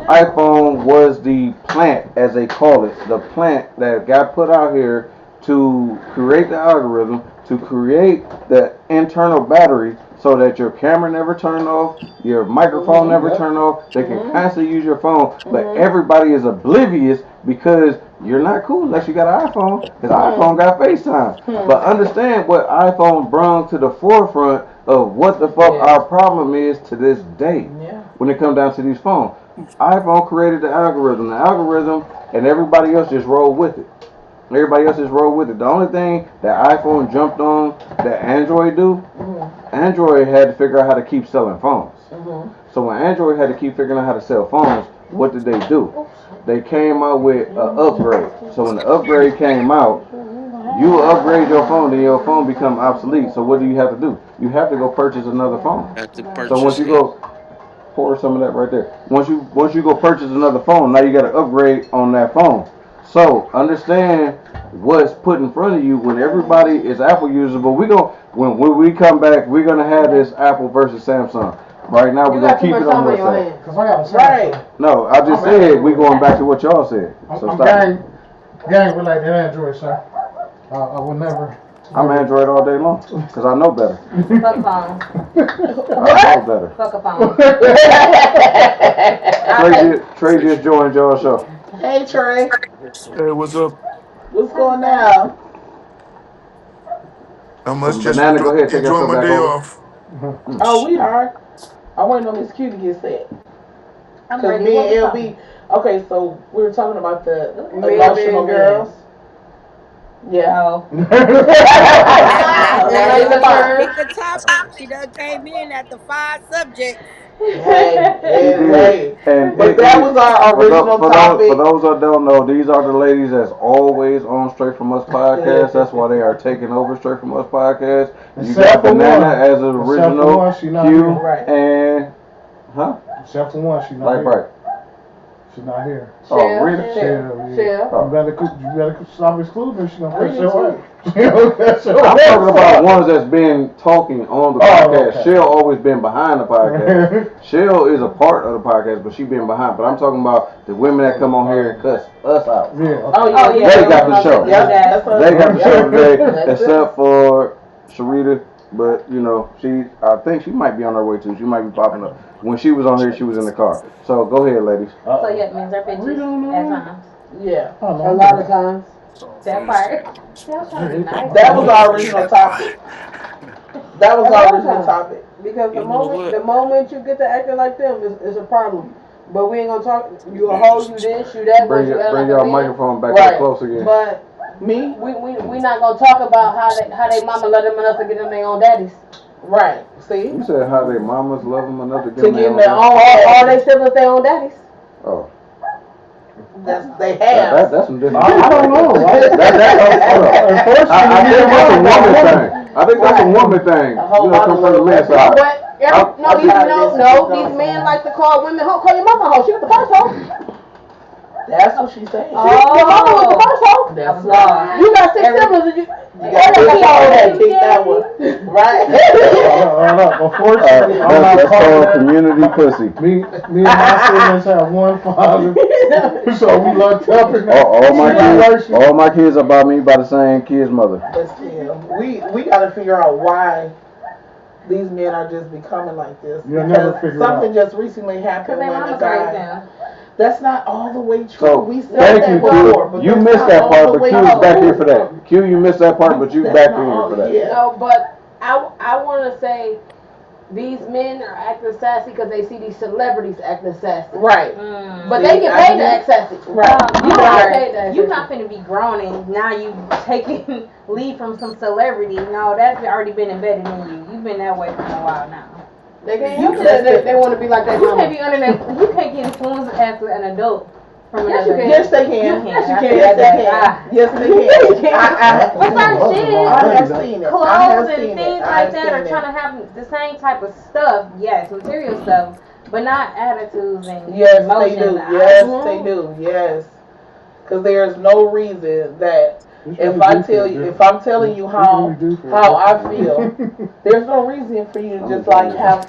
iPhone was the plant, as they call it, the plant that got put out here to create the algorithm, to create the internal battery, so that your camera never turn off, your microphone never turn off. They can constantly use your phone, but everybody is oblivious because you're not cool unless you got an iPhone, because iPhone got FaceTime. But understand what iPhone brought to the forefront of what the fuck our problem is to this day when it comes down to these phones. iPhone created the algorithm, and everybody else just rolled with it. Everybody else just rolled with it. The only thing that iPhone jumped on that Android do, Android had to figure out how to keep selling phones. So when Android had to keep figuring out how to sell phones, what did they do? They came out with an upgrade. So when the upgrade came out, you upgrade your phone, then your phone become obsolete. So what do you have to do? You have to go purchase another phone. Have to So once purchase you it. go pour some of that right there. Once you go purchase another phone, now you got to upgrade on that phone. So understand what's put in front of you when everybody is Apple users. But when we come back, we're gonna have this Apple versus Samsung. Right now, we're gonna keep it on one side. Cause I got a Samsung. No, I just said we going back to what y'all said. So I'm stop. gang with like that Android, sir. I would never. I'm Android all day long because I know better. Fuck a phone. I know better. Fuck a phone. Trey just joined y'all show. Hey Trey, Hey, what's up? what's going on? Not So much. Just Banana, go ahead, take enjoying yourself my back day over. off. Oh, we are. I'm waiting on Miss Q to get set. I'm Cause ready. me and What's LB. Okay, so we were talking about the Me emotional and girls. Yeah. Oh. Pick a topic. She done came in at the 5 subjects. Hey. But that was our For original topic. those that don't know, these are the ladies that's always on Straight From Us podcast. That's why they are taking over Straight From Us podcast. You got Banana as an original Q and Except for one, she's not like here. right. She's not here. Oh, Rita. You better stop excluding her. She's gonna press your way. I'm talking about ones that's been talking on the podcast. Okay. Shell always been behind the podcast. Shell is a part of the podcast, but she been behind. But I'm talking about the women that come on here and cuss us out. Yeah. Oh yeah. They got the show. They got the show today, That's except for Sharita. But you know, I think she might be on her way too. She might be popping up. When she was on here, she was in the car. So go ahead, ladies. So yeah, it means they're bitches at times. Yeah. A lot of times. That part. That was our original topic. That was our original topic. Because the moment you get to acting like them is a problem. But we ain't gonna talk. You a hoe, you this, you that. Bring your microphone back up close again. But me, we not gonna talk about how they mama let them enough to get them their own daddies. Right. See. You said how their mamas love them enough to get their own. All they siblings their own daddies. Oh. They have. That's some different. I don't know. I think that's a woman thing. You know, come from the man's side. These men like to call women hoe. Call your mama hoe. She was the first hoe. That's what she's saying. Oh, your mama was the first hoe. That's why. You got 6 siblings and you got to kick that one. Right. Unfortunately, that's called community pussy. Me and my siblings have one father, so we lucked up in that. All my kids are by me by the same kid's mother. But still, we got to figure out why these men are just becoming like this. You'll never figure something it out. just recently happened Because when they a mama's raised guy. them. That's not all the way true. So, we said thank that you, before, Q. but You that's missed not that all part, the but way Q was back true. here for that. Q, you missed that part, but you That's back not in here all- for that. yeah. No, but I want to say these men are acting sassy because they see these celebrities acting sassy. Right. But they get paid to act sassy. Right. You don't get paid to act You're sassy. not finna be grown and now you taking lead from some celebrity. No, that's already been embedded in you. You've been that way for a while now. They can't. They want to be like that. You can't be under that. You can't get influenced as an adult from Yes, another. you can. Yes, they can. Yes, you Yes, can. they can. Yes, they can. With certain shit, I have seen it. I clothes have and seen things it. like that are trying to have the same type of stuff. Yes, material stuff, but not attitudes and Yes, emotions. they do. Yes, they do. Yes. Because there is no reason that if I'm telling you how I feel, there's no reason for you to just like have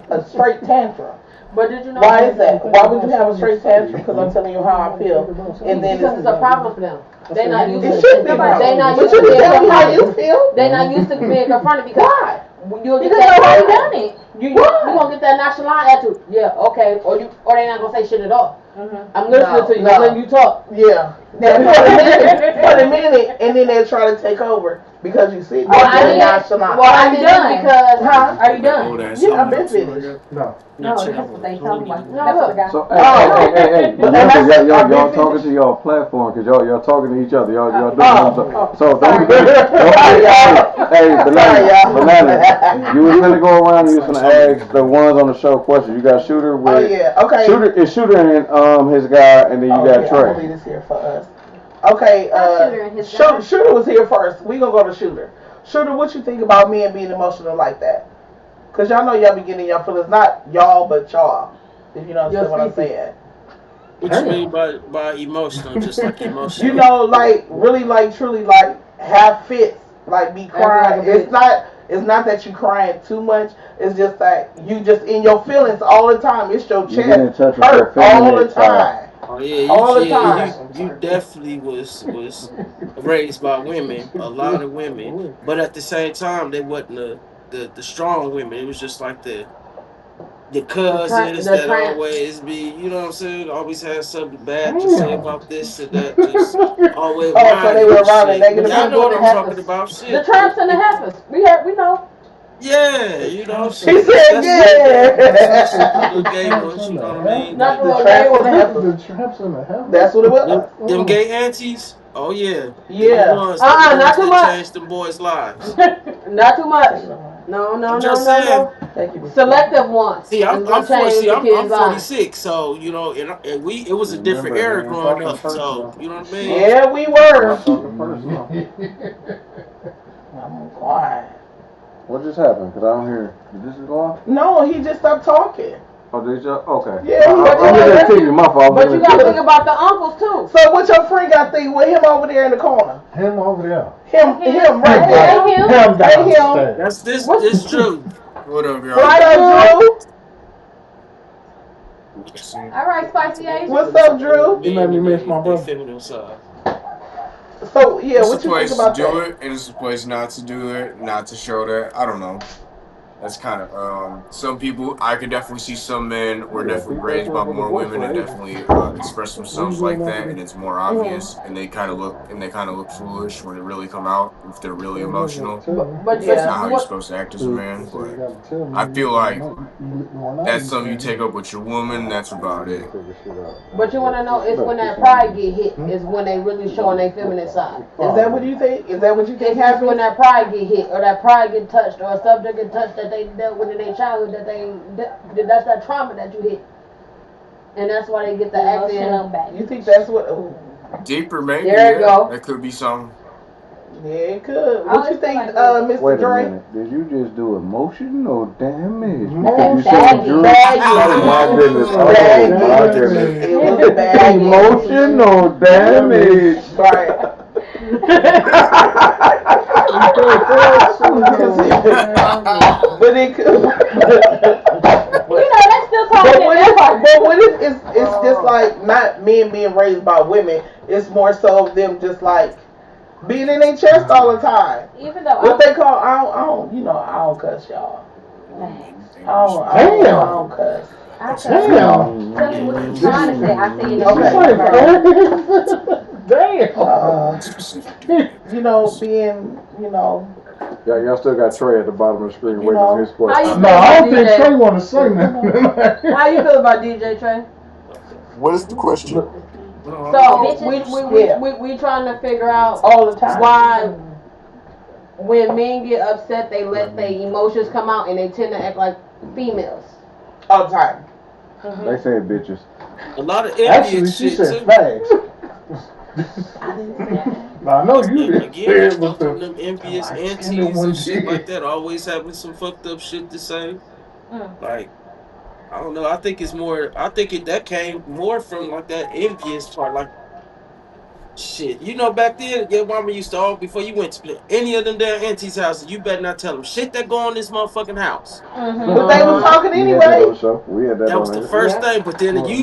a straight tantrum. But did you know? Why is that? Why would you have a straight tantrum? Because I'm telling you how I feel, and then Because it's a problem for them. They not used it to. should be. They not But used you to can being tell me how you confronted. feel. They not used to being confronted because Why? you'll get Because that. you already done it. You gonna get that nonchalant attitude. Yeah, okay. Or they not gonna say shit at all. I'm listening to you. No. I'm letting you talk. Yeah. Now, for a minute, and then they try to take over because you see. I did. nonchalant. Well, I Are you did done? it because. Huh? Are you done? Yeah, I've been finished. No. No, that's what they tell me. No, That's what the guy. So, hey, But remember, y'all I've been talking finished. to y'all platform, because y'all talking to each other. Y'all doing Oh. so don't Sorry. forget. Sorry, y'all. Hey, Sorry, y'all. Banana, you was gonna go around and you was gonna ask the ones on the show questions. You got Shooter with Oh yeah. Okay. Shooter and his guy, and then you got I'm Trey. gonna leave this here for us. Okay. Shooter and his guy. Shooter was here first. We gonna go to Shooter. Shooter, what you think about men being emotional like that? Cause y'all know y'all be getting y'all feelings, not y'all, but y'all. If you understand what I'm saying. What you mean by emotional? Just like emotional. You know, like really, like truly, like have fits, like be crying. It's not that you crying too much. It's just that you just in your feelings all the time. It's your You get in chest touch with your hurt all feminine the time. Oh yeah, All the time. you definitely was raised by women, a lot of women, but at the same time they wasn't the strong women. It was just like the cousins the that tramp. always be, you know what I'm saying, always had something bad to say about this and that, just always Oh, so they were around the shit. negative Y'all know what I'm influence. talking about, The shit. tramps and the heifers. We know. Yeah, you know, She shit. said, Especially the yeah. little gay ones, you know what I mean? Not the The little tramps gay and the ones. heifers. The traps in the hell. That's what it was. Them gay aunties, oh yeah. Yeah. The ones Not too that much. changed them boys' lives. Not too much. No. I'm just saying. Thank you. Selective ones. See, I'm It's gonna change the I'm kids' lives. 46, so you know, and it was a different Remember, era he ain't growing talking up, so personal. you know what I mean. Yeah, we Not were. talking personal. I'm quiet. What just happened? Cause I don't hear. Did this go off? No, he just stopped talking. Oh, did you? Okay. Yeah, I'm looking at TV. My fault. But you gotta think about the uncles too. So what your friend got think with him over there in the corner? Him over there. Him right there. Him Hey, him. downstairs. That's this Drew. What up, y'all? What's up, Drew? All right, Spicy Asian. What's up, Drew? You made me miss my brother. Feminine side. So yeah, It's what a you think place to about do that? it, and it's a place not to do it, not to show that. I don't know. That's kind of some people. I could definitely see some men were definitely raised by more women and definitely express themselves like that, and it's more obvious, and they kind of look foolish when they really come out if they're really emotional. But That's not how you're supposed to act as a man. But I feel like that's something you take up with your woman. That's about it. But you wanna know, it's when that pride get hit, is when they really showing their feminine side. Is that what you think? Is that what you think It's just happens? when that pride get hit, or that pride get touched, or a subject get touched that they dealt with in their childhood, that's that trauma that you hit, and that's why they get the acting. You think that's what? Deeper, maybe. There you Yeah. go. That could be something. Yeah, it could. I What you always think, feel like Mr. Wait a Dre? minute. Did you just do emotional damage? Mhm. Because you said Baggy. jury. Baggy. Oh my goodness. Baggy. Oh my goodness. It was bad. Emotional damage. Right. But it could. That's still But talking. what if it's just like not men being raised by women? It's more so of them just like being in their chest all the time. Even though What they call I don't cuss y'all. I don't cuss. I Damn. tell me what you're trying to say. I see it. Okay. Damn. Being Yeah, y'all still got Trey at the bottom of the screen waiting on his How question. you No, I don't think DJ? Trey want to say nothing. How you feel about DJ Trey? What is the question? So we trying to figure out all the time why when men get upset they let their emotions come out and they tend to act like females. all the time. They say bitches. A lot of Actually, envious she shit said too. facts. I didn't say that. I know you didn't Again, say that's it, but come from them envious light skinned aunties one and shit like did. that, always having some fucked up shit to say. Mm. Like, I don't know. I think it's more. I think that came more from like that envious part. Like, shit, back then, your mama used to all before you went to any of them damn aunties' houses, you better not tell them shit that go on this motherfucking house. But they was talking We had that on anyway. the show. We had that That on was the there. first Yeah. thing.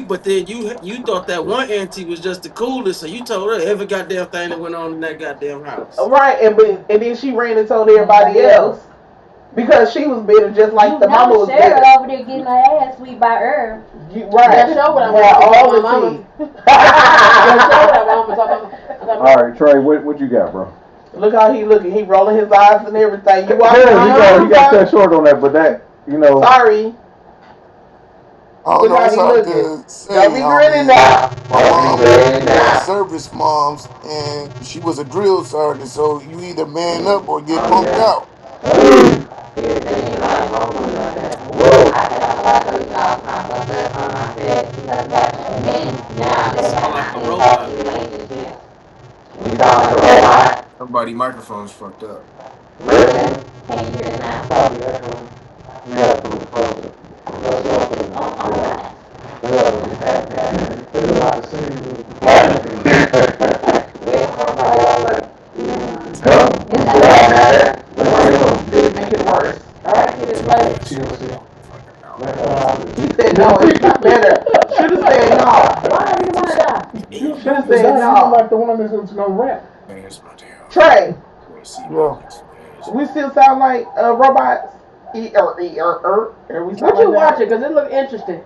But then you thought that one auntie was just the coolest, so you told her every goddamn thing that went on in that goddamn house. Right, and then she ran and told everybody else because she was bitter, just like the mama was bitter. over there getting her ass sweet by Herb. Right. That show what I Yeah, all the mama. tea. All right, Trey, what you got, bro? Look how he looking. He rolling his eyes and everything. You watching? Yeah, he got cut short on that, but that, Sorry. I don't know. It's hard to say. Don't be grinning now. My mom was service moms, and she was a drill sergeant. So you either man up or get punked out. Sound like a robot. Everybody microphone's fucked up. Make it worse. He said no, it's not better. Should have said no. Should have said no. Like the one that's gonna rap. Trey, Yeah. we still sound like robots. We sound What you like watching? Cause it look interesting.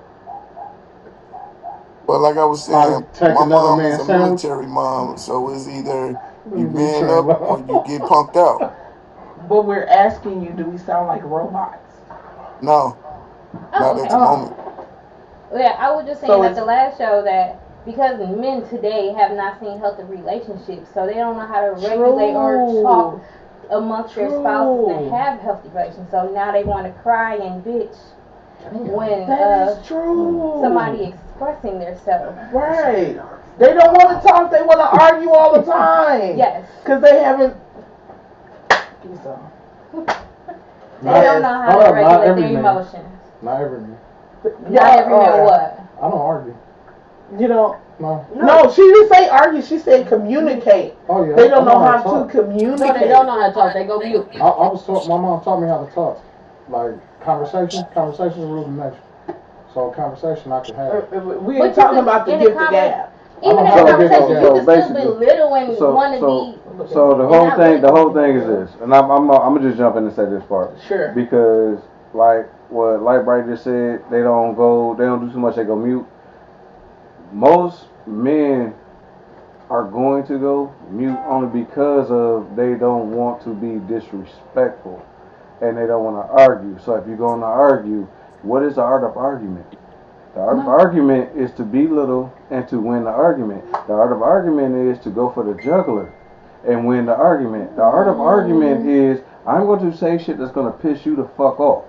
But like I was saying, Take my another mom is man's a sandwich. military mom, so it's either you man up or you get punked out. But we're asking you, do we sound like robots? No, not at the moment. Yeah, I was just saying So at the last show that because men today have not seen healthy relationships, so they don't know how to regulate or talk amongst their spouses and have healthy relations. So now they want to cry and bitch when That is true. somebody expressing themselves. Right. They don't want to talk. They want to argue all the time. Yes. Because they haven't. They don't know how to regulate their emotions. Not every man. Not every man what? I don't argue. No. No. No, she didn't say argue. She said communicate. Oh yeah. They don't know I how to communicate. No, they don't know how to talk. They go mute. I was taught. My mom taught me how to talk. Like conversation is rule of nature. So conversation I can have. We ain't talking about the gift of gab. Even in So conversation, you can still basically- belittle and want to be. So the whole thing is this, and I'm gonna just jump in and say this part. Sure. Because like what Lightbright just said, they don't do too much. They go mute. Most men are going to go mute only because of they don't want to be disrespectful and they don't want to argue. So if you're going to argue, what is the art of argument? The art of argument is to belittle and to win the argument. The art of argument is to go for the jugular and win the argument. The art of argument is I'm going to say shit that's going to piss you the fuck off.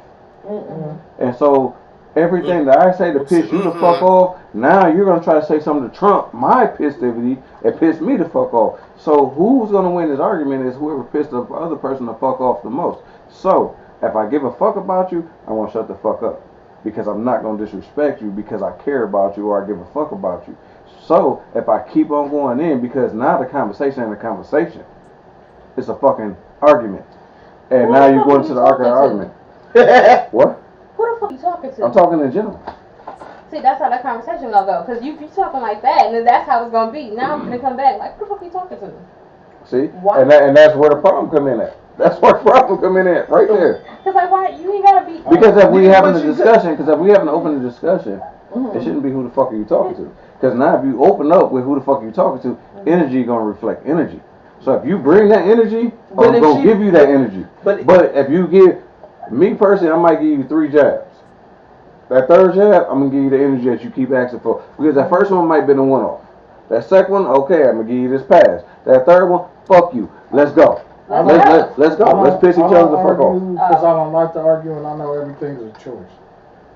And so everything that I say to piss you the fuck off Now you're gonna try to say something to Trump, my pissivity, and piss me the fuck off. So who's gonna win this argument is whoever pissed the other person the fuck off the most. So if I give a fuck about you, I want to shut the fuck up because I'm not gonna disrespect you because I care about you or I give a fuck about you. So if I keep on going in, because now the conversation ain't a conversation, it's a fucking argument, and Who now the you fuck go are into you the talking to? argument. What? Who the fuck are you talking to? I'm talking in general. See, that's how that conversation gonna go. Cause you talking like that, and then that's how it's gonna be. Now I'm gonna come back like, who the fuck are you talking to? See, Why? and that's where the problem come in at. That's where the problem come in at, right there. Cause like, why you ain't gotta be? Because if we Yeah, having but a you discussion, because if we having an open discussion, Mhm. it shouldn't be who the fuck are you talking to. Because now if you open up with who the fuck you talking to, energy gonna reflect energy. So if you bring that energy, But I'm if gonna she- give you that energy. but- But if you give me personally, I might give you 3 jabs. That third jab, I'm gonna give you the energy that you keep asking for. Because that first one might be the one off. That second one, okay, I'm gonna give you this pass. That third one, fuck you. Let's go. Let's go. Let's piss each other the fuck off. Because I don't like to argue, and I know everything's a choice.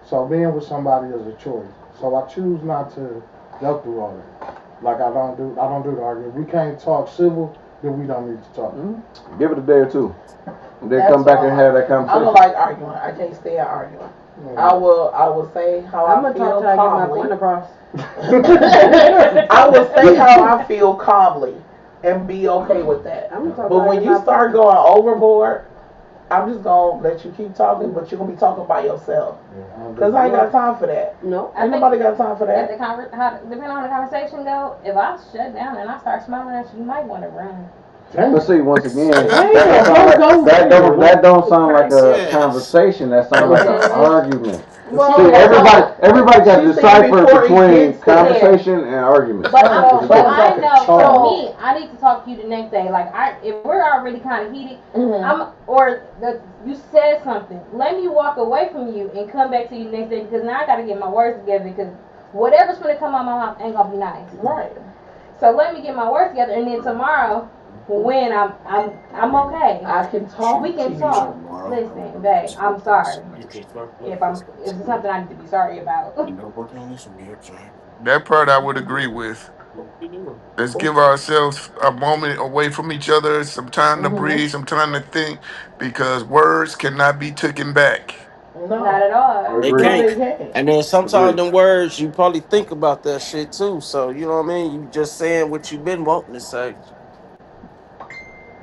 So being with somebody is a choice. So I choose not to go through all that. Like I don't do the arguing. If we can't talk civil, then we don't need to talk. Mm-hmm. Give it a day or two. And then That's come back all. and have that I conversation. don't like arguing. I can't stand arguing. I will say how I'm I gonna feel talk till I get my calmly. point across. I will say how I feel calmly and be okay with that. I'm gonna talk But till I when get you my start going overboard, I'm just gonna let you keep talking, but you're gonna be talking by yourself. Cause I ain't got time for that. No. Ain't nobody got time for At that. depending on the conversation go, if I shut down and I start smiling at you, you might want to run. But see, once again, Damn, that don't sound like a Yes. conversation. That sounds like an argument. Well, See, everybody got to She said decipher before it between gets there. conversation and argument. But Right. I know for Charles. me, I need to talk to you the next day. Like if we're already kind of heated, Mhm. you said something. Let me walk away from you and come back to you next day because now I got to get my words together because whatever's gonna come out of my mouth ain't gonna be nice. Right. So let me get my words together and then tomorrow, when I'm okay. I can talk. We to can you. talk. Listen, babe, I'm sorry. If it's something I need to be sorry about. That part I would agree with. Let's give ourselves a moment away from each other, some time to breathe, some time to think, because words cannot be taken back. No. Not at all. They Agreed. No, can't. they can't. And then sometimes Agreed. them words you probably think about that shit too. So you know what I mean? You just saying what you been wanting to say.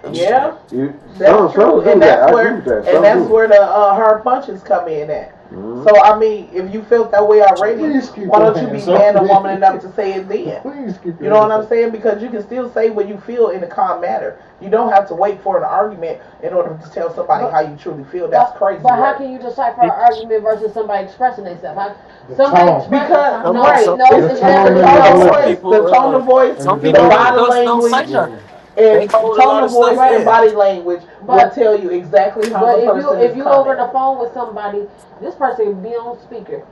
That's Yeah. You, That's true, some do and that. that's I where agree with that. and Some that's do. where the hard punches come in at. Mhm. So I mean, if you felt that way already, Please keep why your don't you be hands off man or me. woman enough to say it then? Please keep You know what I'm saying? Because you can still say what you feel in a calm manner. You don't have to wait for an argument in order to tell somebody how you truly feel. That's crazy. But how work. can you decipher an argument versus somebody expressing themselves? The Somebody tone. expressing Because no, right, no, it's it's the tone the and tone of the voice, people, the tone of voice, some the people body don't say language, nothing. and They hold a tone lot of of stuff voice and in. body language will But- tell you exactly how But the person if is you coming. over the phone with somebody, this person can be on speaker.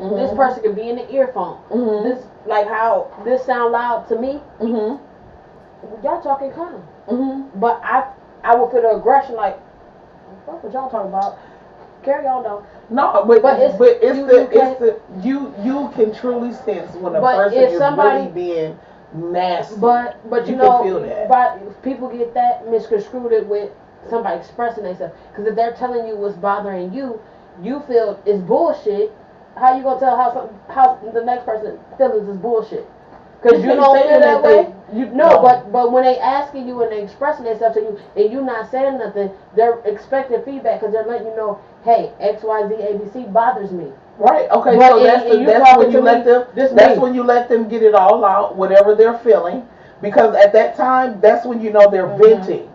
Mhm. This person can be in the earphone. Mhm. This like how this sound loud to me. Mhm. Y'all talking calm, Mhm. but I would feel the aggression like, what y'all talking about? Carry on though. No, but But you can truly sense when a But person if is somebody- really being nasty. But you You know, can feel that. but people get that misconstrued it with somebody expressing themselves. Because if they're telling you what's bothering you, you feel it's bullshit. How you gonna tell how the next person feels is bullshit? Because you can't don't say feel that way. No. But when they asking you and they expressing themselves to you and you not saying nothing, they're expecting feedback because they're letting you know, hey, X, Y, Z, A, B, C bothers me. Right. Okay. But So and that's you that's talking when you to let me, them. just That's me. when you let them get it all out, whatever they're feeling, because at that time, that's when you know they're venting.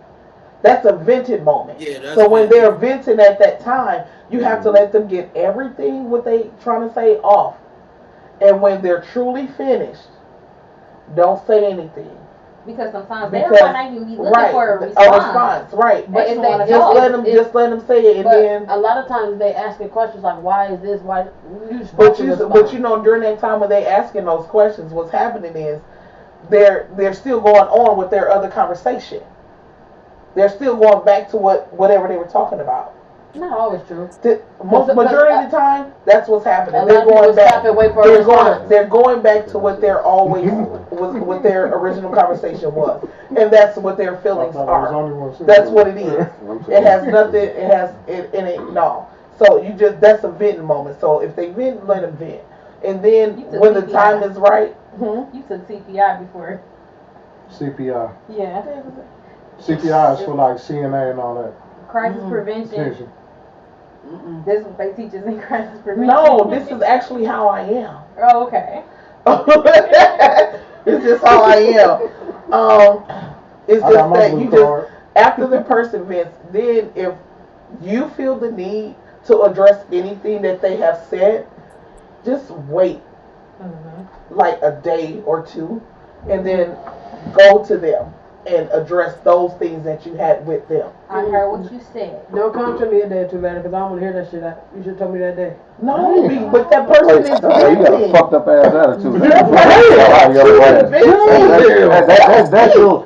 That's a vented moment. Yeah, that's so when venting. they're venting at that time, you have to let them get everything what they trying to say off, and when they're truly finished, don't say anything. Because sometimes Because- they might not even be looking Right, for a a response. response, right? But if they Just let them say it, and But then. a lot of times they asking questions like, why is this? Why you supposed to respond. But you know, during that time when they asking those questions, what's happening is they're still going on with their other conversation. They're still going back to whatever they were talking about. Not always true. Majority of the time, that's what's happening. They're going back. They're going back to what their always what their original conversation was, and that's what their feelings are. That's what it is. It has nothing. It has it in it. No. So that's a venting moment. So if they vent, let them vent, and then when the time is right. You took CPR before. CPR. Yeah. CPR is for like CNA and all that. Crisis prevention. This is what they teach us in crisis prevention. No, this is actually how I am. Oh, okay. It's just how I am. It's just that you just after the person vents, then if you feel the need to address anything that they have said, just wait like a day or two, and then go to them and address those things that you had with them. I heard what you said. Don't come to me a day too bad because I don't want to hear that shit. You should tell me that day. No, but that person is you got a fucked up ass attitude.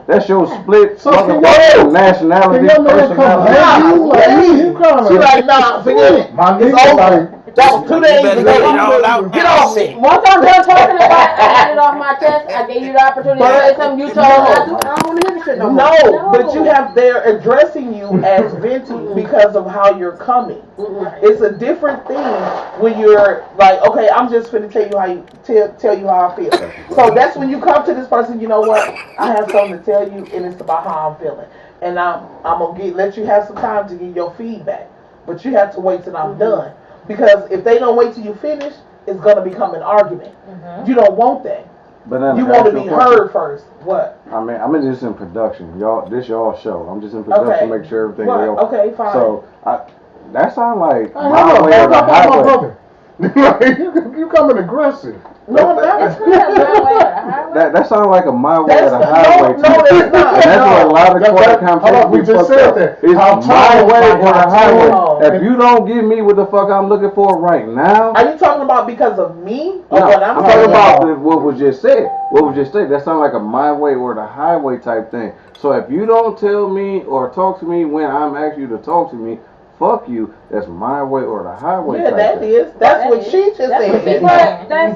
That's your split nationality, personality. She like, nah, forget it. It's over. That was 2 days ago. Get off me. Once I'm done talking about it, I got it off my chest. I gave you the opportunity to say something you told me not to. I don't want to hear this shit no more. No, but they're addressing you as venting because of how you're coming. It's a different thing when you're like, okay, I'm just finna tell you how I feel. So that's when you come to this person, you know what? I have something to tell you, and it's about how I'm feeling. And I'm gonna let you have some time to get your feedback, but you have to wait till I'm done. Because if they don't wait till you finish, it's gonna become an argument. You don't want that. But then you want to be heard first. What? I mean, I'm just in production. This y'all show. I'm just in production to make sure everything goes. Okay, fine. So that sounds like my way or the highway. You coming aggressive. No, that sounds like a my way or the highway. No, that's not. That's what a lot of conversations we just said that. It's my way or the highway. If you don't give me what the fuck I'm looking for right now. Are you talking about because of me? No, I'm talking about what was just said. That sounds like a my way or the highway type thing. So if you don't tell me or talk to me when I'm asking you to talk to me, fuck you. That's my way or the highway. Yeah, that thing. is. That's what she just said.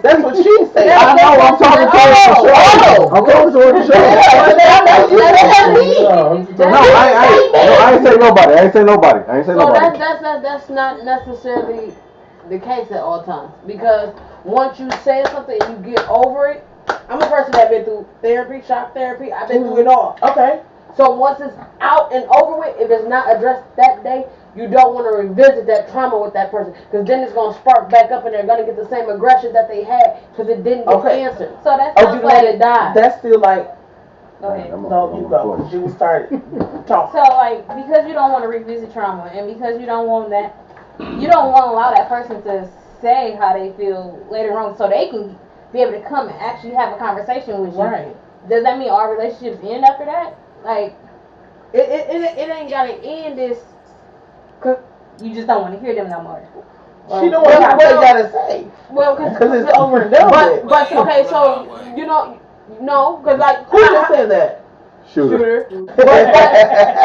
That's what she said. I know. I'm talking to her for show. I'm talking to her for show. No, I ain't say nobody. I ain't say nobody. That's not necessarily the case at all times, because once you say something and you get over it, I'm a person that's been through therapy, shock therapy. I've been through it all. Okay. So once it's out and over with, if it's not addressed that day, you don't want to revisit that trauma with that person, because then it's going to spark back up and they're going to get the same aggression that they had because it didn't get answered. So that's you let it die. That's still like. Go ahead. No, you go. Because you started talking. So like, because you don't want to revisit trauma, and because you don't want that, you don't want to allow that person to say how they feel later on, so they can be able to come and actually have a conversation with you. Right. Does that mean all relationships end after that? Like, it ain't gotta end this. Cause you just don't want to hear them no more. She don't want to hear what they gotta say. Well, because it's over and done with. But okay, so you know, no, because like who just said that? Shooter.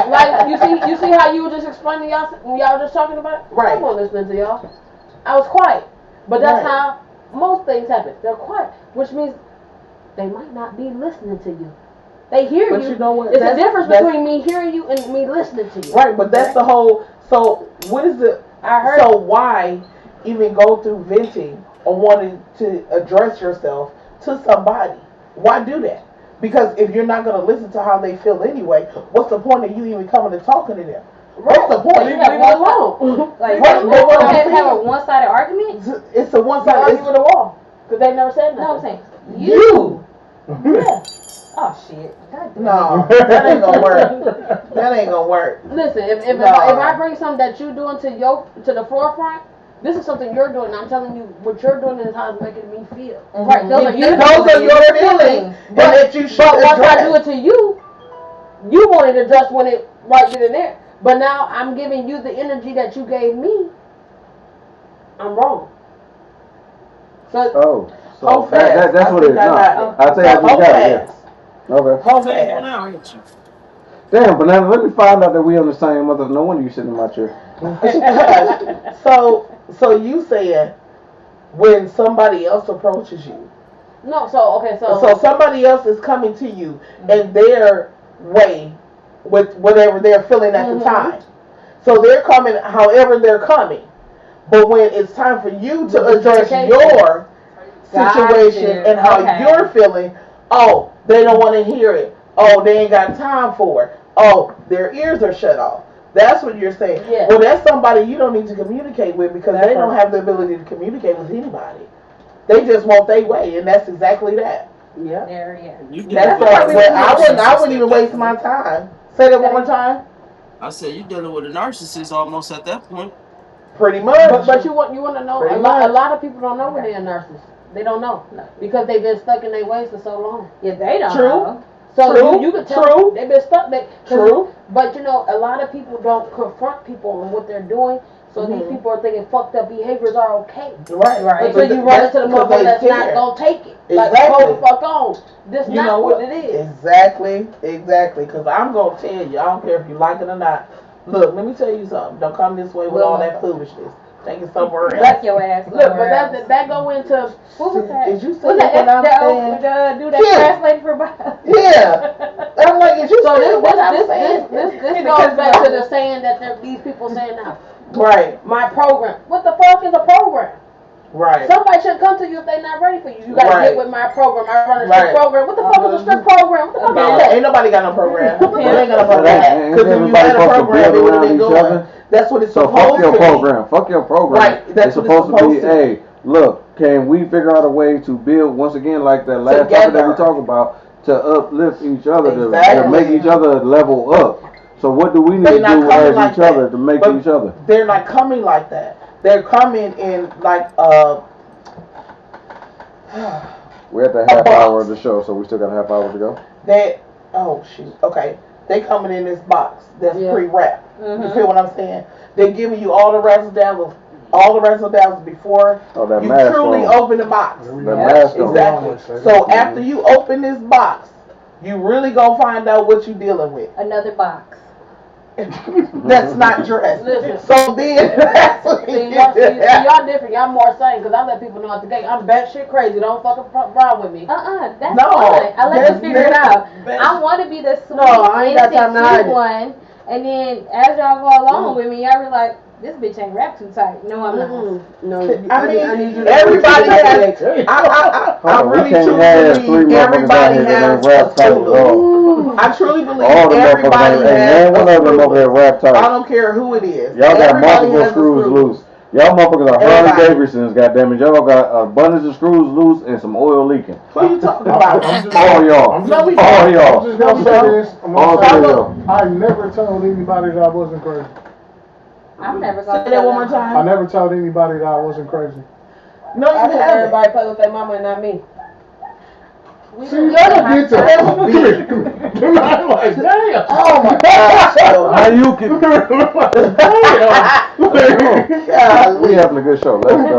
Like you see how you were just explaining y'all when y'all were just talking about it? Right. I wasn't listening to y'all. I was quiet, but that's how most things happen. They're quiet, which means they might not be listening to you. They hear but you. You know what? It's a difference between me hearing you and me listening to you. Right, but that's the whole. So what is the? So why even go through venting or wanting to address yourself to somebody? Why do that? Because if you're not going to listen to how they feel anyway, what's the point of you even coming and talking to them? What's the point? Leave it alone. Like, have a one-sided argument? It's a one-sided argument with a wall because they never said nothing. No, I'm saying you. Yeah. Oh shit. No, that ain't gonna work. That ain't gonna work. Listen, if I bring something that you're doing to the forefront, this is something you're doing. And I'm telling you what you're doing is how it's making me feel. Mm-hmm. Right? Those are your feelings. But once I do it to you, you wanted to address when it right then and there. But now I'm giving you the energy that you gave me. I'm wrong. So that's what it is. No, I'll tell you what you got. Yeah. Okay. Hold fast. Damn, banana. Let me find out that we on the same mother. No wonder you sitting in my chair. So you saying when somebody else approaches you, No, so okay, so somebody else is coming to you in their way with whatever they're feeling at the time. So they're coming however they're coming. But when it's time for you to address your situation and how you're feeling, oh, they don't want to hear it. Oh, they ain't got time for it. Oh, their ears are shut off. That's what you're saying. Yeah. Well, that's somebody you don't need to communicate with because they don't have the ability to communicate with anybody. They just want their way, and that's exactly that. Yeah. That's why I wouldn't even waste my time. Say that one more time. I said you're dealing with a narcissist almost at that point. Pretty much. But you want to know a lot of people don't know when they're a narcissist. They don't know because they've been stuck in their ways for so long. Yeah, they don't True. know. So you can tell they've been stuck. True. But you know, a lot of people don't confront people on what they're doing. So these people are thinking fucked up behaviors are okay. Right. Until you run into the motherfucker that's not gonna take it. Like, hold the fuck on. This is not what it is. Exactly. Because I'm gonna tell you, I don't care if you like it or not. Look, let me tell you something. Don't come this way with all that foolishness. Take it somewhere else. Back your ass. Look, but that go into what was that? Did you say what I'm saying? Do that translate for Yeah. I'm like, is you saying what I'm saying? This goes back to the saying that these people saying now. Right. My program. What the fuck is a program? Right. Somebody should come to you if they're not ready for you. You gotta get with my program. I run a strip program. What the fuck is a strip program? What the fuck is that? Ain't nobody got no program. They ain't got no program. Because if you had a program, it would have been going. That's what it's supposed to be. So fuck your program. Fuck your program. Right. That's it's supposed to be, hey, look, can we figure out a way to build, once again, like that last topic that we talked about, to uplift each other, to make each other level up. So what do we need to do as each other to make each other? They're not coming like that. They're coming in like we're at the half hour of the show, so we still got a half hour to go. Okay. They coming in this box that's pre-wrapped. You feel what I'm saying? They're giving you all the razzle dazzle before you truly open the box. Exactly. So after you open this box, you really gonna find out what you're dealing with. Another box. That's not dressed. Listen. So then, that's what y'all different. Y'all more sane because I let people know at the gate I'm batshit crazy. Don't fucking ride with me. That's fine. I let you figure it out. I want to be the sweet, I ain't got time to hide one, and then as y'all go along with me, y'all be like, this bitch ain't wrapped too tight. No, I'm not. No, I need you to everybody has. I really truly believe everybody has a tool. I truly believe everybody has a screw. I don't care who it is. Y'all got multiple screws loose. Y'all motherfuckers are Harley Davidsons, goddammit. Y'all got abundance of screws loose and some oil leaking. What are you talking about? All y'all. I'm just gonna say this. I never told anybody that I wasn't crazy. I'm never gonna say that one more time. I never told anybody that I wasn't crazy. No, you haven't. Everybody play with their mama and not me. See, you gotta get to that. I'm like, damn. Oh my gosh. How you can? We having a good show. Let's go.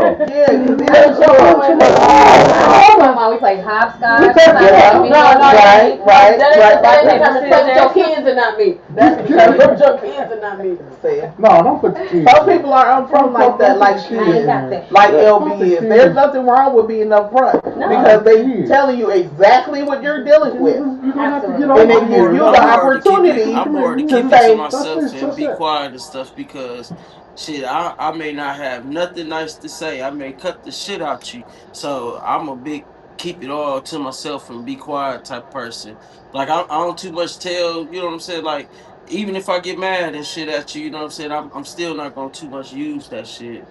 We played hopscotch. Right. That's your kids and not me. That's your kids and not me. No, don't put the kids. Some people are upfront like that, like she is, like LB is. There's nothing wrong with being upfront because they telling you exactly what you're dealing with, and they give you the opportunity I'm more to keep it to myself and be quiet and stuff because shit, I may not have nothing nice to say. I may cut the shit out you. So I'm a big keep it all to myself and be quiet type person. Like I don't too much tell, you know what I'm saying? Like even if I get mad and shit at you, you know what I'm saying? I'm still not gonna too much use that shit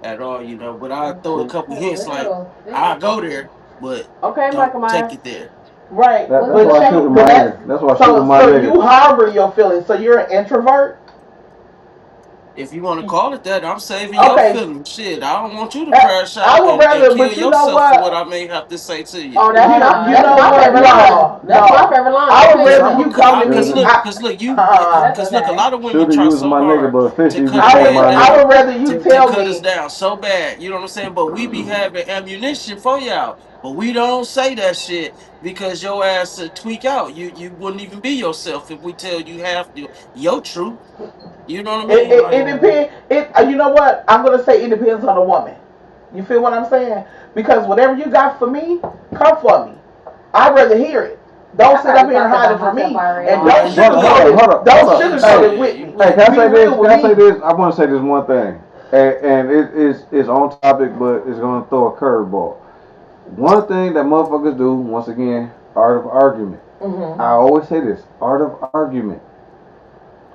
at all, you know. But I throw a couple hints like I'll go there, but don't take it there. Right. That's why I shoot my ear. That's why I shoot my ear. So you harbor your feelings. So you're an introvert? If you want to call it that, I'm saving your feelings. Shit, I don't want you to crash out and kill yourself for what I may have to say to you. Oh, that's my favorite line. That's my favorite line. I would rather you come to me. Because look, a lot of women try so hard to cut I would rather you tell me. Cut us down so bad, you know what I'm saying? But we be having ammunition for y'all. But we don't say that shit because your ass would tweak out. You wouldn't even be yourself if we tell you half your truth. You know what I It, mean? it, Like, it depends. You know what? I'm gonna say it depends on the woman. You feel what I'm saying? Because whatever you got for me, come for me. I'd rather hear it. Don't sit up here and hide it from me. And don't sugarcoat it with me. Hey, can I say this? Real Can with I say me. this? I want to say this one thing, and it's on topic, but it's gonna throw a curveball. One thing that motherfuckers do, once again, art of argument. I always say this, art of argument.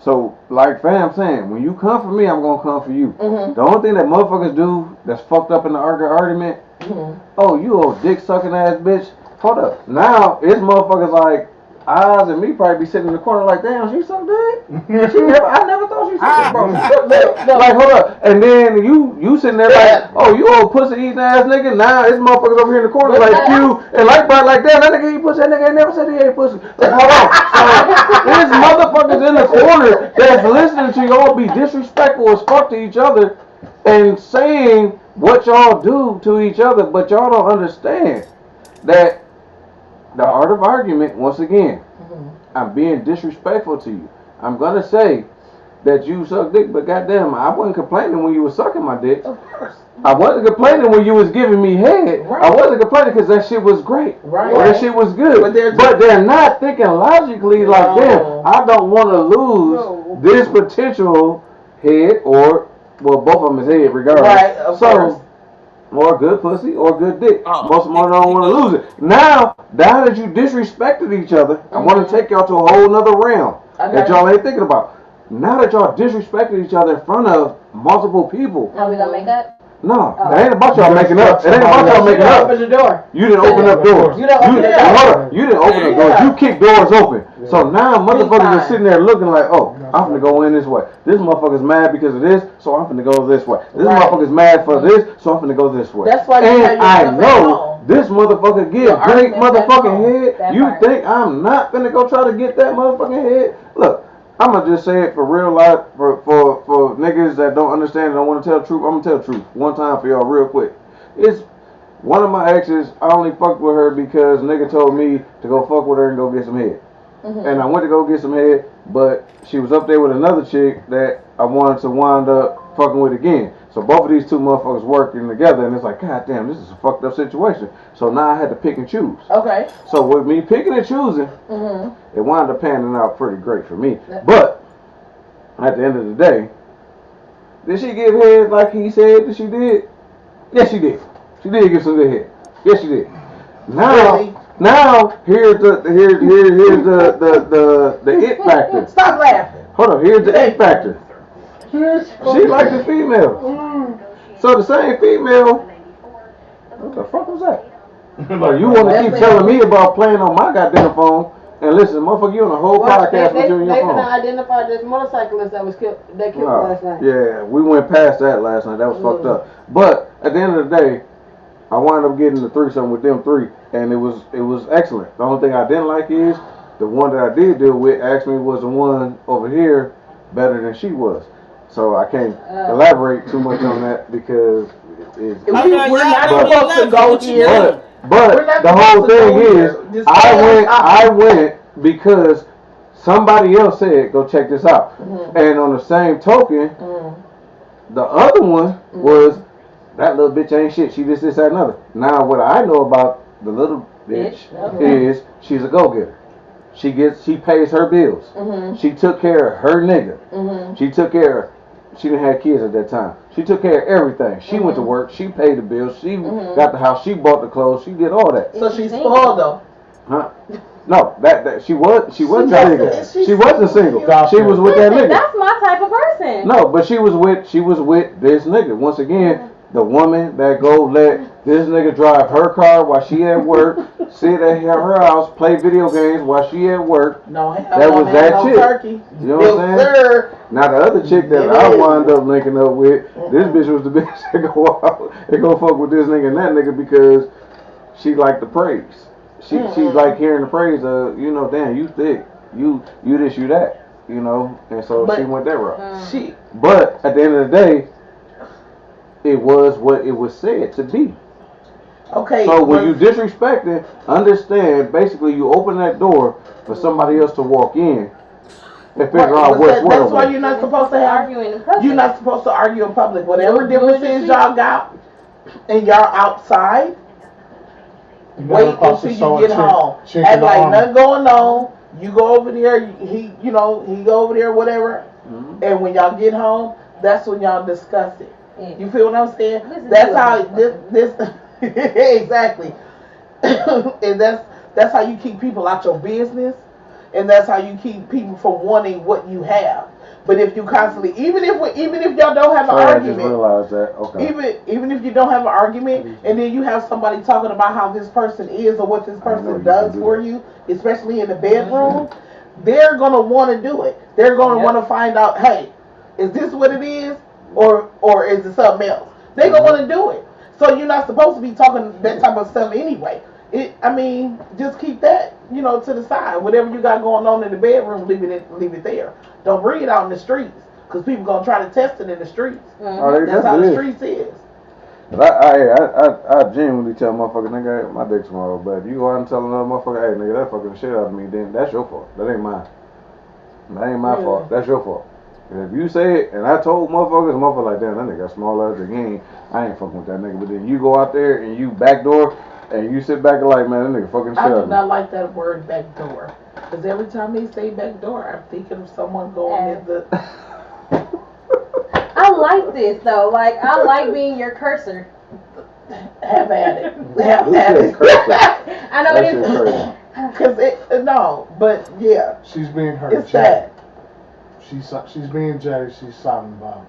So, like fam saying, when you come for me, I'm gonna come for you. The only thing that motherfuckers do that's fucked up in the argument, oh, you old dick sucking ass bitch. Hold up. Now it's motherfuckers like Oz and me probably be sitting in the corner like, damn, she sucked dick. I never thought she sucked dick, bro. She sucked dick. Like, hold up. And then you sitting there like, oh, you old pussy eating ass nigga. Now it's motherfuckers over here in the corner like you and like that. That nigga eat pussy. That nigga ain't never said he ate pussy. Like, hold on. So there's motherfuckers in the corner that's listening to y'all be disrespectful as fuck to each other and saying what y'all do to each other, but y'all don't understand that the art of argument, once again, I'm being disrespectful to you. I'm gonna say that you suck dick, but goddamn, I wasn't complaining when you was sucking my dick. Of course. I wasn't complaining when you was giving me head. Right. I wasn't complaining because that shit was great. Right. Or that shit was good. But they're not thinking logically like, damn, I don't want to lose this potential head or, well, both of them is head regardless. Right, of course. Or good pussy or good dick. Oh, Most of them don't want to lose it. Now that you disrespected each other, I want to take y'all to a whole nother realm that y'all ain't thinking about. Now that y'all disrespected each other in front of multiple people. Are we gonna make up? No, it ain't about y'all making up. It ain't about y'all making up. Open the door. You didn't open up doors. You didn't open the door. Hold up. You didn't open up doors. You kicked doors open. So now motherfuckers are sitting there looking like, oh, I'm finna go in this way. This motherfucker's mad because of this, so I'm finna go this way. This motherfucker's mad for this, so I'm finna go this way. That's why and I know this motherfucker get great motherfucking head. You think I'm not finna go try to get that motherfucking head? Look, I'm gonna just say it for real life, for niggas that don't understand and don't want to tell the truth. I'm gonna tell the truth one time for y'all real quick. It's one of my exes. I only fucked with her because nigga told me to go fuck with her and go get some head. And I went to go get some head, but she was up there with another chick that I wanted to wind up fucking with again. So both of these two motherfuckers working together, and it's like, god damn, this is a fucked up situation. So now I had to pick and choose. Okay. So with me picking and choosing, it wound up panning out pretty great for me. But at the end of the day, did she give head like he said that she did? Yes, she did. She did give some good head. Yes, she did. Now here's the it factor. Stop laughing. Hold on, here's the it factor. She liked the female. So the same female. What the fuck was that? Like, you want to keep telling me about playing on my goddamn phone? And listen, motherfucker, you on a whole podcast with you on your phone. They identified this motorcyclist that was killed. They killed last night. Yeah, we went past that last night. That was fucked up. But at the end of the day, I wound up getting the threesome with them three, and it was excellent. The only thing I didn't like is the one that I did deal with asked me was the one over here better than she was. So I can't elaborate too much on that because we're not supposed to go here. But the whole thing is, I went because somebody else said, go check this out. And on the same token, the other one was, that little bitch ain't shit. She this, that, another. Now what I know about the little bitch is she's a go-getter. She pays her bills. She took care of her nigga. She took care of, she didn't have kids at that time. She took care of everything. She went to work. She paid the bills. She got the house. She bought the clothes. She did all that. So she's spoiled though. Huh? No, that she wasn't single. She wasn't single. She was with that nigga. That's my type of person. No, but she was with this nigga. Once again, the woman that go let this nigga drive her car while she at work, sit at her house, play video games while she at work. No, that was that chick. Turkey. You know what I'm saying? Now the other chick that I wound up linking up with, this bitch was the bitch that go out and go fuck with this nigga and that nigga because she liked the praise. She like hearing the praise of, you know, damn, you thick, you this, you that, you know, and so she went that route. But at the end of the day, it was what it was said to be. Okay. So when you disrespecting, understand, basically you open that door for somebody else to walk in and figure out what's what. That's why you're not supposed to have. You're not supposed to argue in public. Whatever differences y'all got, and y'all outside. Wait until you get home. Act like nothing going on. You go over there. He go over there, whatever. Mm-hmm. And when y'all get home, that's when y'all discuss it. You feel what I'm saying? That's how this exactly. And that's how you keep people out your business, and that's how you keep people from wanting what you have. But if you constantly, even if y'all don't have an argument, I just realized that. Okay. Even if you don't have an argument, and then you have somebody talking about how this person is or what this person does for you, especially in the bedroom, they're gonna want to do it. They're gonna want to find out, hey, is this what it is, or is it something else? They're gonna want to do it. So you're not supposed to be talking that type of stuff anyway. Just keep that, to the side. Whatever you got going on in the bedroom, leave it there. Don't bring it out in the streets, because people gonna try to test it in the streets. Mm-hmm. That's how the streets is. I genuinely tell motherfuckers, nigga, my dick's small, but you go out and tell another motherfucker, hey, nigga, that fucking shit out of me, then that's your fault. That ain't mine. That ain't my fault. That's your fault. And if you say it, and I told motherfuckers like, damn, that nigga small ass again, I ain't fucking with that nigga. But then you go out there and you backdoor, and you sit back and like, man, that nigga fucking shit. I do not like that word backdoor, because every time they say backdoor, I'm thinking of someone going in the. I like this though. Like, I like being your cursor. Have at it. Have at it. I know it is. Because but yeah. She's being her. It's that. She's being Jerry. She's silent about it.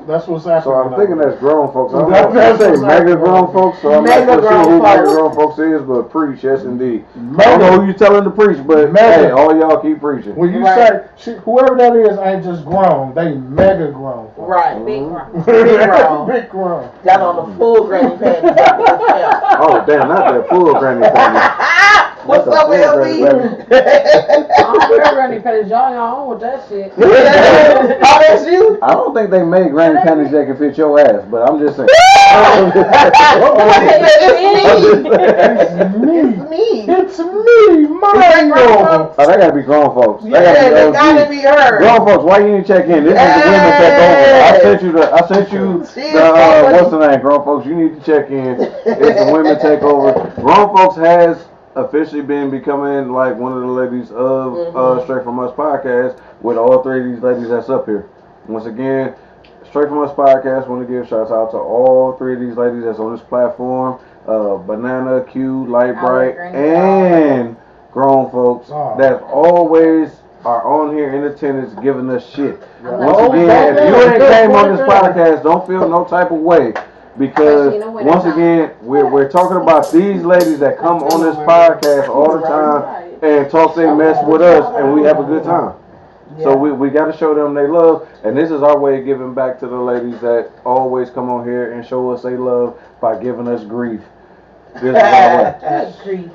That's what's happening. So I'm thinking that's grown folks. I don't know if they say mega grown folks, so I'm not sure who mega grown folks is, but preach, yes indeed. I don't know who you telling to preach, but hey, all y'all keep preaching. When you say whoever that is ain't just grown, they mega grown folks. Right. Big grown. Big grown. Big grown. Got on the full granny panties. Oh damn, not that full granny panties. What's up, LB? I'm wearing granny panties. Y'all on with that shit. Oh, that's you? I don't think they make granny panties that can fit your ass, but I'm just saying. It's me. Mine. Oh, they gotta be grown folks. Yeah, they gotta be her. Grown folks, why you didn't check in? This is the women takeover. I sent you the what's the name? Grown folks, you need to check in. It's the women takeover. Grown folks has officially been becoming like one of the ladies of Straight From Us podcast with all three of these ladies that's up here. Once again, Straight From Us podcast want to give shouts out to all three of these ladies that's on this platform. Banana, Q, Light Bright, and grown folks that always are on here in attendance giving us shit. Once again, if you ain't came on this podcast, don't feel no type of way. Because once again, we're talking about these ladies that come on this podcast all the time and talk they mess with us, and we have a good time. So we got to show them they love, and this is our way of giving back to the ladies that always come on here and show us they love by giving us grief. This is our way. Good grief.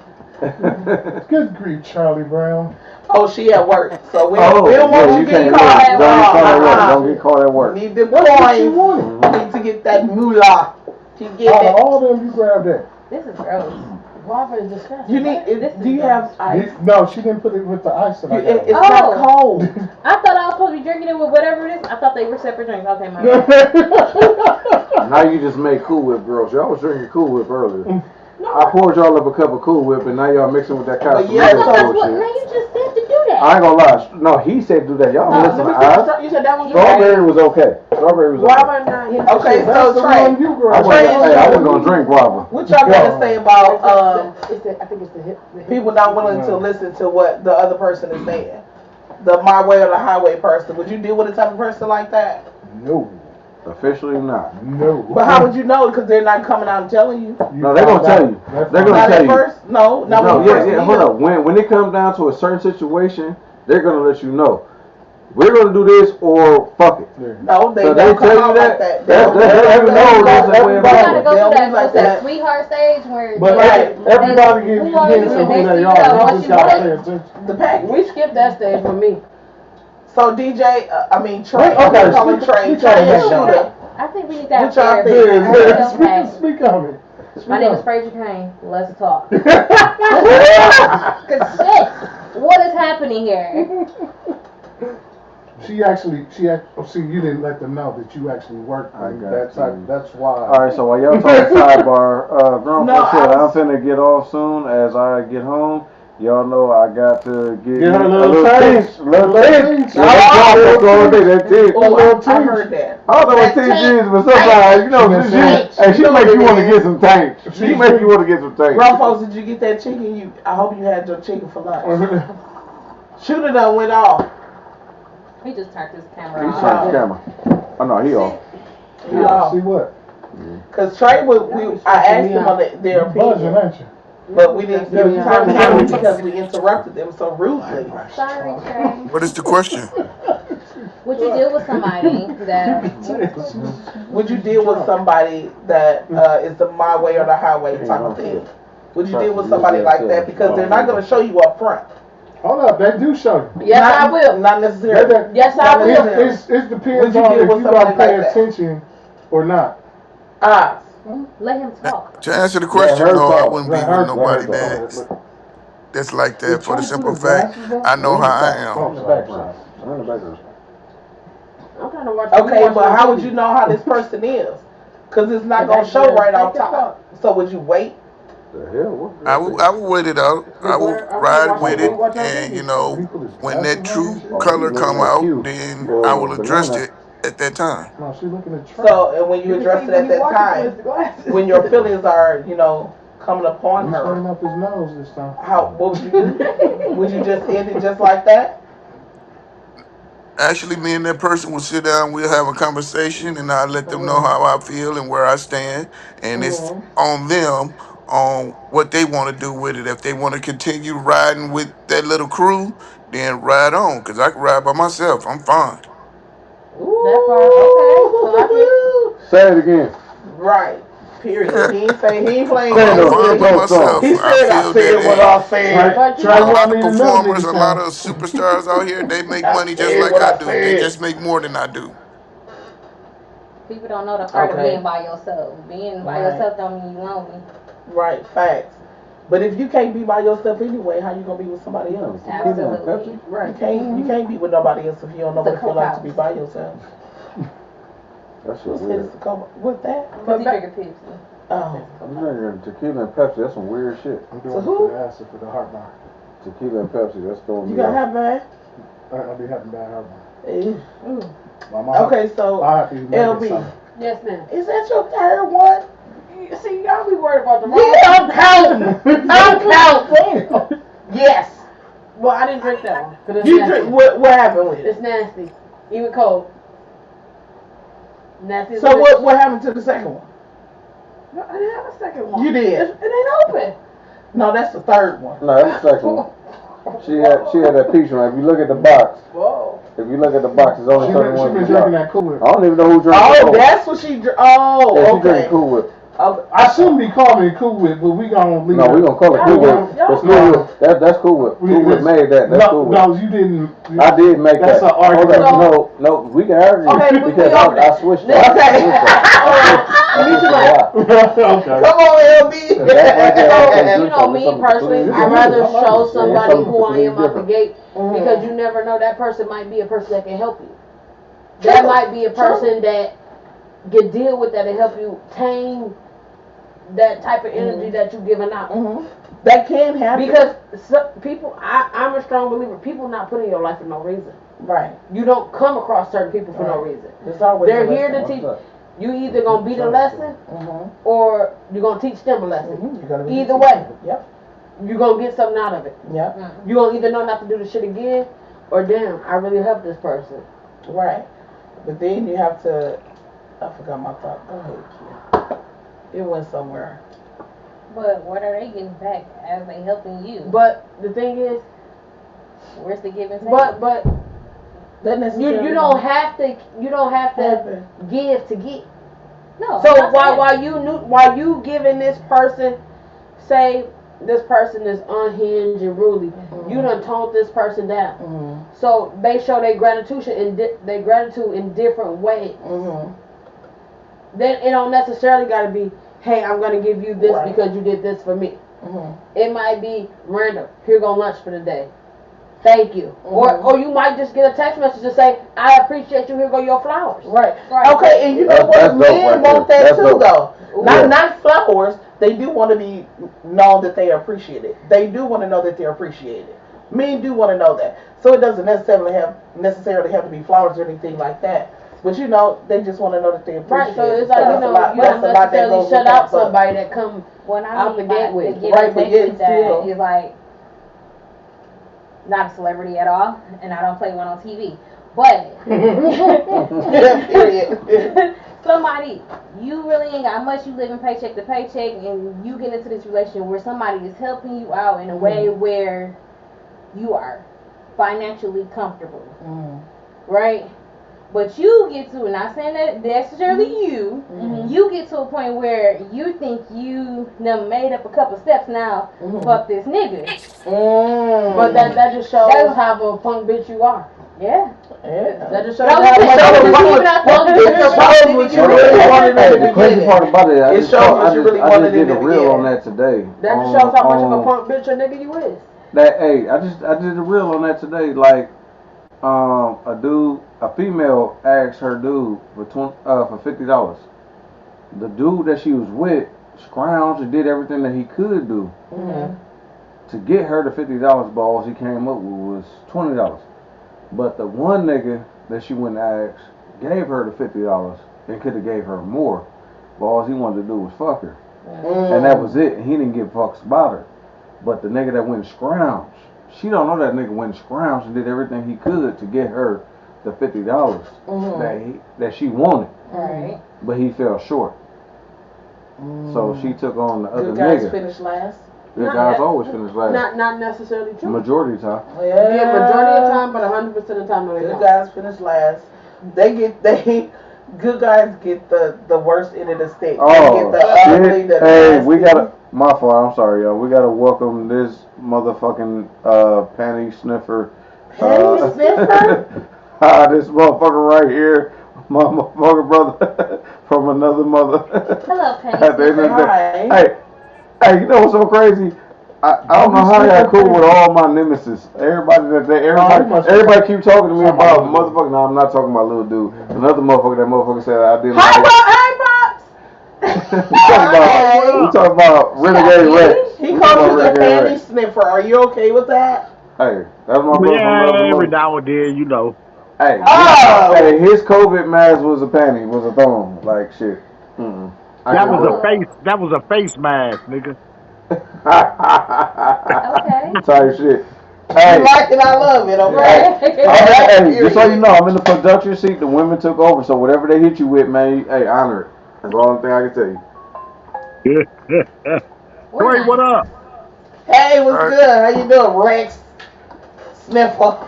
Good grief, Charlie Brown. Oh, she at work, so we don't want you getting caught at work. Don't get caught at work. Need the coins. Need to get that moolah. All of them, you grab that. This is gross. Waffle is disgusting. You need. Do you have ice? No, she didn't put it with the ice. It's not cold. I thought I was supposed to be drinking it with whatever it is. I thought they were separate drinks. Okay, my bad. Now you just make Cool Whip, girls. Y'all was drinking Cool Whip earlier. No, I poured y'all up a cup of Cool Whip, and now y'all mixing with that kind of I thought that's what. Now you just said to do that. I ain't gonna lie. No, he said do that. Y'all listen to us. You said that was Strawberry was okay. Strawberry was okay. Okay, so Trey. I wasn't gonna drink guava. What y'all gotta say about I think it's the hip. people not willing to listen to what the other person is saying? The my way or the highway person. Would you deal with a type of person like that? No. Officially not. No. But how would you know? Because they're not coming out and telling you. No, they're gonna tell you. They're gonna tell you. First? No, not no. Yeah. Hold up. When it comes down to a certain situation, they're gonna let you know. We're gonna do this or fuck it. No, they so don't tell come you out like that. They never know that's the way You gotta go to that sweetheart stage where. But everybody gives you hints of who they are. You just gotta pay attention. The package. We skipped that stage for me. So DJ, Trey. Okay, I'm calling Trey. speak on Trey it. and Shooter. I think we need to have What y'all therapy. think? Speak on it. My name is Fraser Kane. Let's talk. Shit, what is happening here? She actually, see, you didn't let them know that you actually worked I in got that type. you. That's why. Alright, so while y'all talking sidebar, grown No, folks shit, I'm finna get off soon as I get home. Y'all know I got to get her me a little taste. Little Little taste. taste. That taste. Oh, I heard that. I don't know what taste is, but sometimes, you know, she make you want to get some tank. She make you want to get some tank. Grown folks, did you get that chicken? I hope you had your chicken for lunch. Shooter done went off. He just turned his He camera off. turned the camera. Oh no, he off. Yeah. See what? Cause Trey I asked him on their Buzzing, opinion, ain't you? but we didn't give him time to answer because we interrupted them so rudely. Sorry, Trey. What is the question? Would you deal with somebody that? Would you deal with somebody that is the my way or the highway type of thing? Would you deal with somebody like that because they're not going to show you up front? Hold up, they do show you. Yes, I will. Not necessarily. Yes, I will. It depends Would you on deal if with you somebody gonna pay like that? attention or not. Let him talk. To answer the question, no, I wouldn't be Let with her nobody talk. that's like Did that. For the Trey simple put his fact, glasses on? I know how I Oh, am. in the background. I'm trying to watch. Okay, but how would you know how this person is? Because it's not going to show right off top. So would you wait? The hell? I would wait it out. I would ride with it, and when that true color come out, then I will address it at that time. No, she's looking at Trey. So, and when you address it at that time, when your feelings are, coming upon He's turning her, up his nose this time. what would you do? Would you just end it just like that? Actually, me and that person will sit down. We'll have a conversation, and I'll let them know how I feel and where I stand. And it's on them on what they want to do with it. If they want to continue riding with that little crew, then ride on. Cause I can ride by myself. I'm fine. That part, okay. Say it again. Right. Period. He ain't playing I'm games. fine by myself. He said I said what I said. Trey a lot won't of even know performers, a lot niggas of superstars out here, they make I money just said like what I I do. They said. just make more than I do. People don't know the part of Okay. being by yourself. Being by Right. yourself don't mean you lonely. Right. Facts. But if you can't be by yourself anyway, how you gonna be with somebody else? Absolutely. Right. You can't be with nobody else if you don't know what it feel like to be by yourself. That's Who so said weird. it's a couple? What that? Because he drinking Pepsi. Oh. I'm drinking tequila and Pepsi. That's some weird shit. I'm doing So it who? for the acid for the heartburn. Tequila and Pepsi. That's throwing You me got off. have bad? I'll be having bad heartburn. Eh. My mom, Okay, so I'll have to eat LB, something. Yes, ma'am. is that your third one? See, y'all be worried about the wrong. Yeah, I'm counting. I'm counting. Yes. Well, I didn't drink that one. 'Cause it's You nasty. drink. What happened with it? It's nasty, even cold. Nasty. So what happened to the second one? No, I didn't have a second one. You did. It ain't open. No, that's the third one. No, that's the second one. She had that peach one. If you look at the box, Whoa. if you look at the box, it's only She 31 been in the drinking box. that Kool. I don't even know who drinks Oh, Kool. that's what she. Oh, Yeah, she okay. drinking Kool Whip. I shouldn't be calling it Kool Whip, but we gonna leave No, it. we gonna call it Kool Whip. That's Kool Whip. That's Kool Whip. Kool Whip made that. That's Kool Whip. No, you didn't. I did make That's that. an argument. Hold up. No, we can argue Okay, because we I switched it. Okay. I switched it a lot. Okay. Come on, LB. You know, me personally, I'd rather show somebody something who I am out the different. gate because you never know, that person might be a person that can help you. That might be a person that can deal with that and help you tame that type of energy that you're giving out. That can happen. Because people, I'm a strong believer, people not putting in your life for no reason. Right. You don't come across certain people for no reason. There's always They're a here lesson. to teach. You either gonna be the lesson or you're gonna teach them a lesson. You're gonna be Either way, Yep. you're gonna get something out of it. Yep. You're gonna either know not to do the shit again or damn, I really helped this person. Right. But then you have to. I forgot my thought. Go ahead, kid. It went somewhere. But what are they getting back as they helping you? But the thing is, Where's the give and take? but That necessarily you don't have to give to get. No. So I'm not while you giving this person, say this person is unhinged and ruly, you done toned this person down. So they show their gratitude in different ways. Then it don't necessarily got to be, hey, I'm gonna give you this because you did this for me. It might be random. Here go lunch for the day. Thank you. Or you might just get a text message to say, I appreciate you. Here go your flowers. Right. Okay, and you know what? Men want that too, though. Not flowers. They do want to be known that they are appreciated. They do want to know that they're appreciated. Men do want to know that. So it doesn't necessarily have to be flowers or anything like that. But you know, they just want to know that they appreciate. Right. So it's like you don't necessarily shut out somebody that come out the gate with. Right, but yet still, is like not a celebrity at all, and I don't play one on TV. But somebody, you really ain't got much. You living paycheck to paycheck, and you get into this relationship where somebody is helping you out in a way where you are financially comfortable, right? But you get to, not saying that necessarily you get to a point where you think you done made up a couple steps now, fuck this nigga. But that just shows how of a punk bitch you are. Yeah. That just shows how much the crazy part about it, I just did a reel on that today. That just shows how much of a punk bitch a nigga you is. I did a reel on that today. Like, a female asked her dude for $50. The dude that she was with scrounged and did everything that he could do to get her the $50. Balls he came up with was $20. But the one nigga that she went and asked gave her the $50 and could have gave her more. But all he wanted to do was fuck her, and that was it. And he didn't give fucks about her. But the nigga that went and scrounged, she don't know that nigga went and scrounged and did everything he could to get her the $50 that she wanted. Right. But he fell short. So she took on the other Good guys nigga. finish last. Good guys always finish last. Not necessarily true. Majority of the time. Yeah, majority of the time, but 100% of the time, no, they Good don't. guys finish last. Good guys get the worst end of the stick. Oh, they get the ugly, we gotta. My fault. I'm sorry, y'all. We gotta welcome this motherfucking panty sniffer. Panty sniffer? This motherfucker right here, my motherfucking brother from another mother. Hello, panty sniffer. Hey, you know what's so crazy? I don't know how I got cool with all my nemesis. Everybody keep talking to me about motherfucker. No, I'm not talking about little dude. Another motherfucker. That motherfucker said I didn't. We talking about Renegade Rex. He called you the panty sniffer. Are you okay with that? Hey, that's my brother. Yeah, every now and then, you know. Hey, his COVID mask was a panty, was a thong, like shit. That was a face mask, nigga. Okay. Type shit. Hey, you like it, I love it. Okay. Hey, just so you know, I'm in the production seat. The women took over, so whatever they hit you with, man, hey, honor it. That's the only thing I can tell you. Corey, what up? Hey, what's good? How you doing, Rex? Sniffer.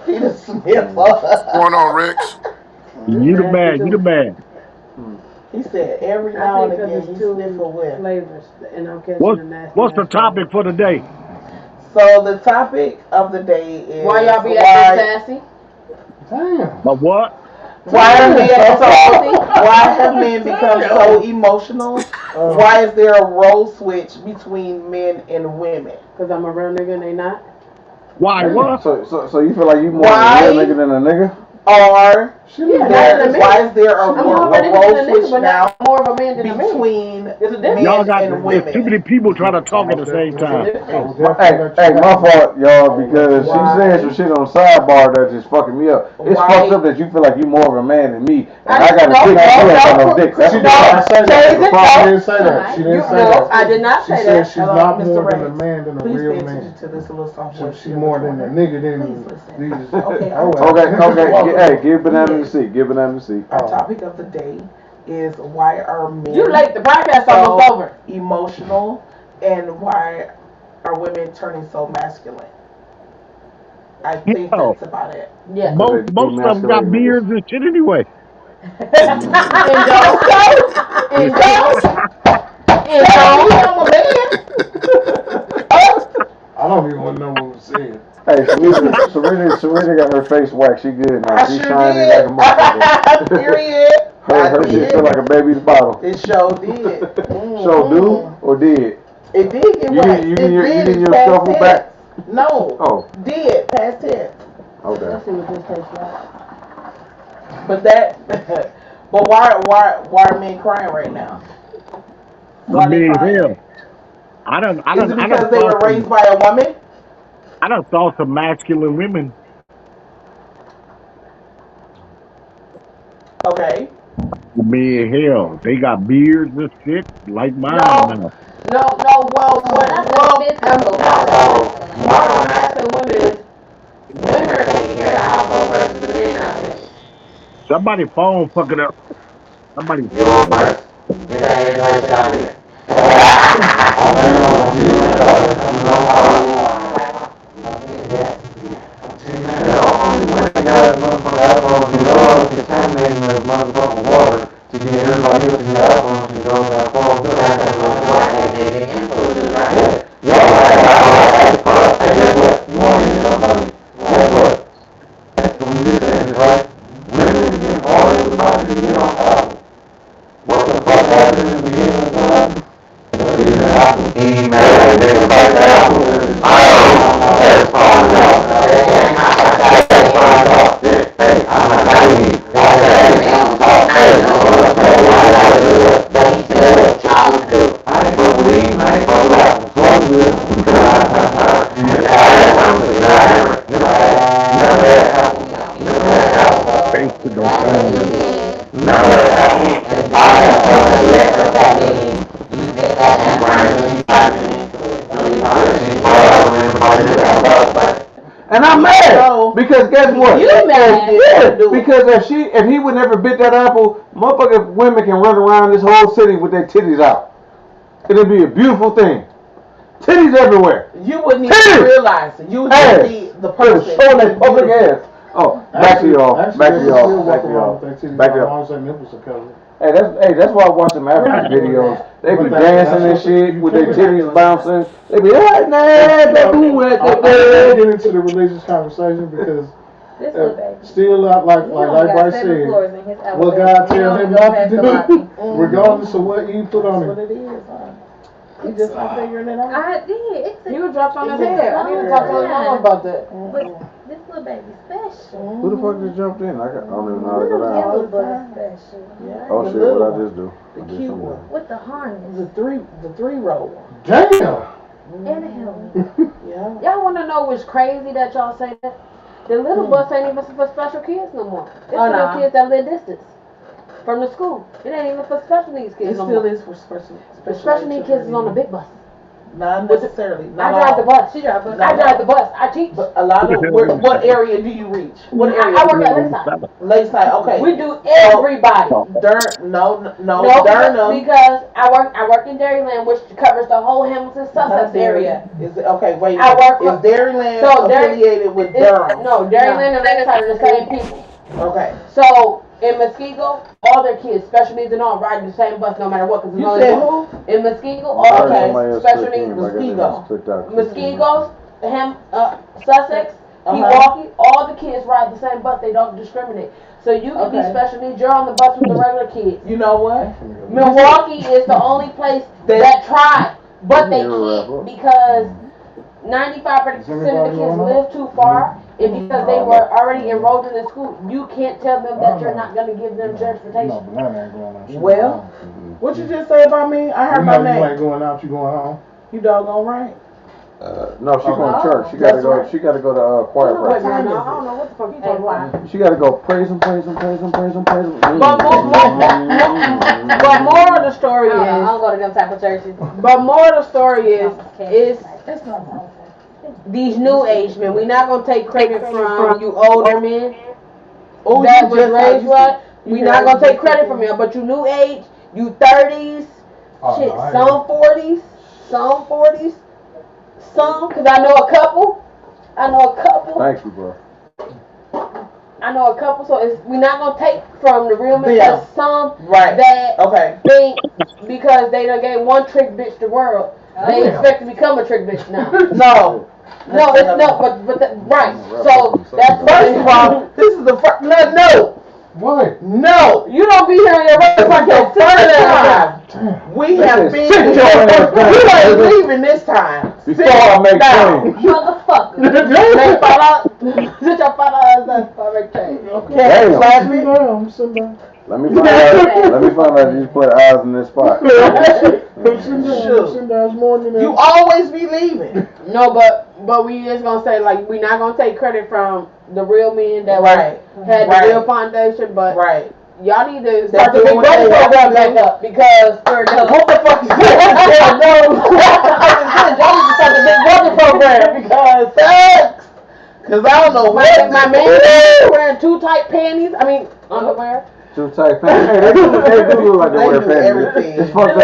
He the sniffer. What's going on, Rex? You the man. He said every now and again he sniffer with flavors, and I'm catching the nasty. What's the topic for the day? So the topic of the day is why y'all be acting sassy? Damn. But what? Why have men become so emotional? Why is there a role switch between men and women? Because I'm a real nigga and they not. Why what? So you feel like you more of a real nigga than a nigga? Or why is there a role switch now more of a man than between men and women? There's too many people trying to talk at the same time. Hey, my fault, y'all, because she said some shit on the sidebar that just fucking me up. It's fucked up that you feel like you more of a man than me, and I got a dick and you ain't got no dick. She didn't say that. She didn't say that. I did not say that. She said she's not more than a man than a real man. She's more than a nigga than these. Okay. Hey, give banana the seat. Our topic of the day is why are men the podcast almost over. Emotional, and why are women turning so masculine? I think that's about it. Yeah. Most of them got beards and shit anyway. I don't even want to know what was said. Hey, Serena got her face waxed. She good now. I She sure shiny did. like a motherfucker. Period. Her shit feel like a baby's bottle. It sure did. So do or did? It did get waxed. You getting your shuffle back? No. Oh. Did. Past tense. Okay. Let's see what this tastes like. But but why are men crying right now? Why I they mean, crying? hell, Is it because they were raised by a woman? I done saw some masculine women. Okay. I mean, hell, they got beards and shit like mine now. Well, modern masculine women are taking care of the household versus the men out there. Somebody phone fucking up. Somebody. And I'm mad because guess what? You mad? Yeah, because if he would never bit that apple, motherfucking women can run around this whole city with their titties out. It'd be a beautiful thing. Titties everywhere. You wouldn't even realize it. You would just be the person showing that public ass. Oh, back to y'all. That's why I watch them African videos. They be dancing and shit with their titties bouncing. They be like, I get into the religious conversation because still like Bryce said, what God tells him not to do, regardless of what you put on That's what it. it is. You just not figuring it out. I did. He was dropped on his head. I need to talk to his mom about that. But this little baby special. who the fuck just jumped in? I don't even know how to go down. Little butt special. Yeah, Oh the shit, little what I one. just do? The cute one. With the harness. The three-row one. Damn. And a helmet. Yeah. Y'all want to know what's crazy that y'all say that? The little bus ain't even for special kids no more. It's for the kids that live distance from the school. It ain't even for special needs kids It no still more. is for special Needs kids is on the big bus. Not necessarily. I drive the bus. She drive the bus. I drive the bus. I teach. But a lot of what area do you reach? What area? I work at Lakeside. Lakeside. Okay. We do everybody. No, Durham. Because I work in Dairyland, which covers the whole Hamilton Sussex area. Is it okay? Wait. I work. Is Dairyland affiliated with Durham? No, Dairyland and Lakeside are the same people. Okay. So in Muskego, all their kids, special needs and all, ride the same bus no matter what. Cause You said who? In Muskego, all kids, special needs. Muskego. Muskego's, Sussex, Pewaukee, all the kids ride the same bus. They don't discriminate. So you can be special needs. You're on the bus with the regular kids. You know what? Milwaukee is the only place that tried, but they can't because 95% of the kids live too far. And because they were already enrolled in the school, you can't tell them that you're not going to give them transportation. Well, what you just say about me? I heard my name. You ain't going out, you going home. You doggone right. No, she going to church. She gotta go. She gotta go to choir practice. I don't know what the fuck you talking about. She gotta go praise him. But more of the story is, I don't go to them type of churches. But more of the story is these new age men. We're not gonna take credit from you older men that was raised right. We're not gonna take credit from you, but you new age, you 30s, shit, some 40s, some, cause I know a couple. Thank you, bro. I know a couple, so we're not gonna take from the real men. Yeah. Some Right. that think because they done gave one trick bitch the world, they expect to become a trick bitch now. No. No, it's no, right. So that's First of all, this is the first. No. What? No. You don't be here in your It's like the first time we have been. You ain't leaving this time. Before I make change. Motherfucker. They fall out. Sit your father ass for a change. Can't slap Sit me. down, sit down. Let me find out you put eyes in this spot. Sit down, it's more than that. You always be leaving. No, but we just gonna say like we not gonna take credit from the real men that had the real foundation, but y'all need to start the Big Brother program back up because what the fuck is that? Y'all need to start the Big Brother program because I don't know what my man wearing too tight panties. I mean underwear. Too tight pants. Hey, they do look like they wear panties. Everything. It's fucked up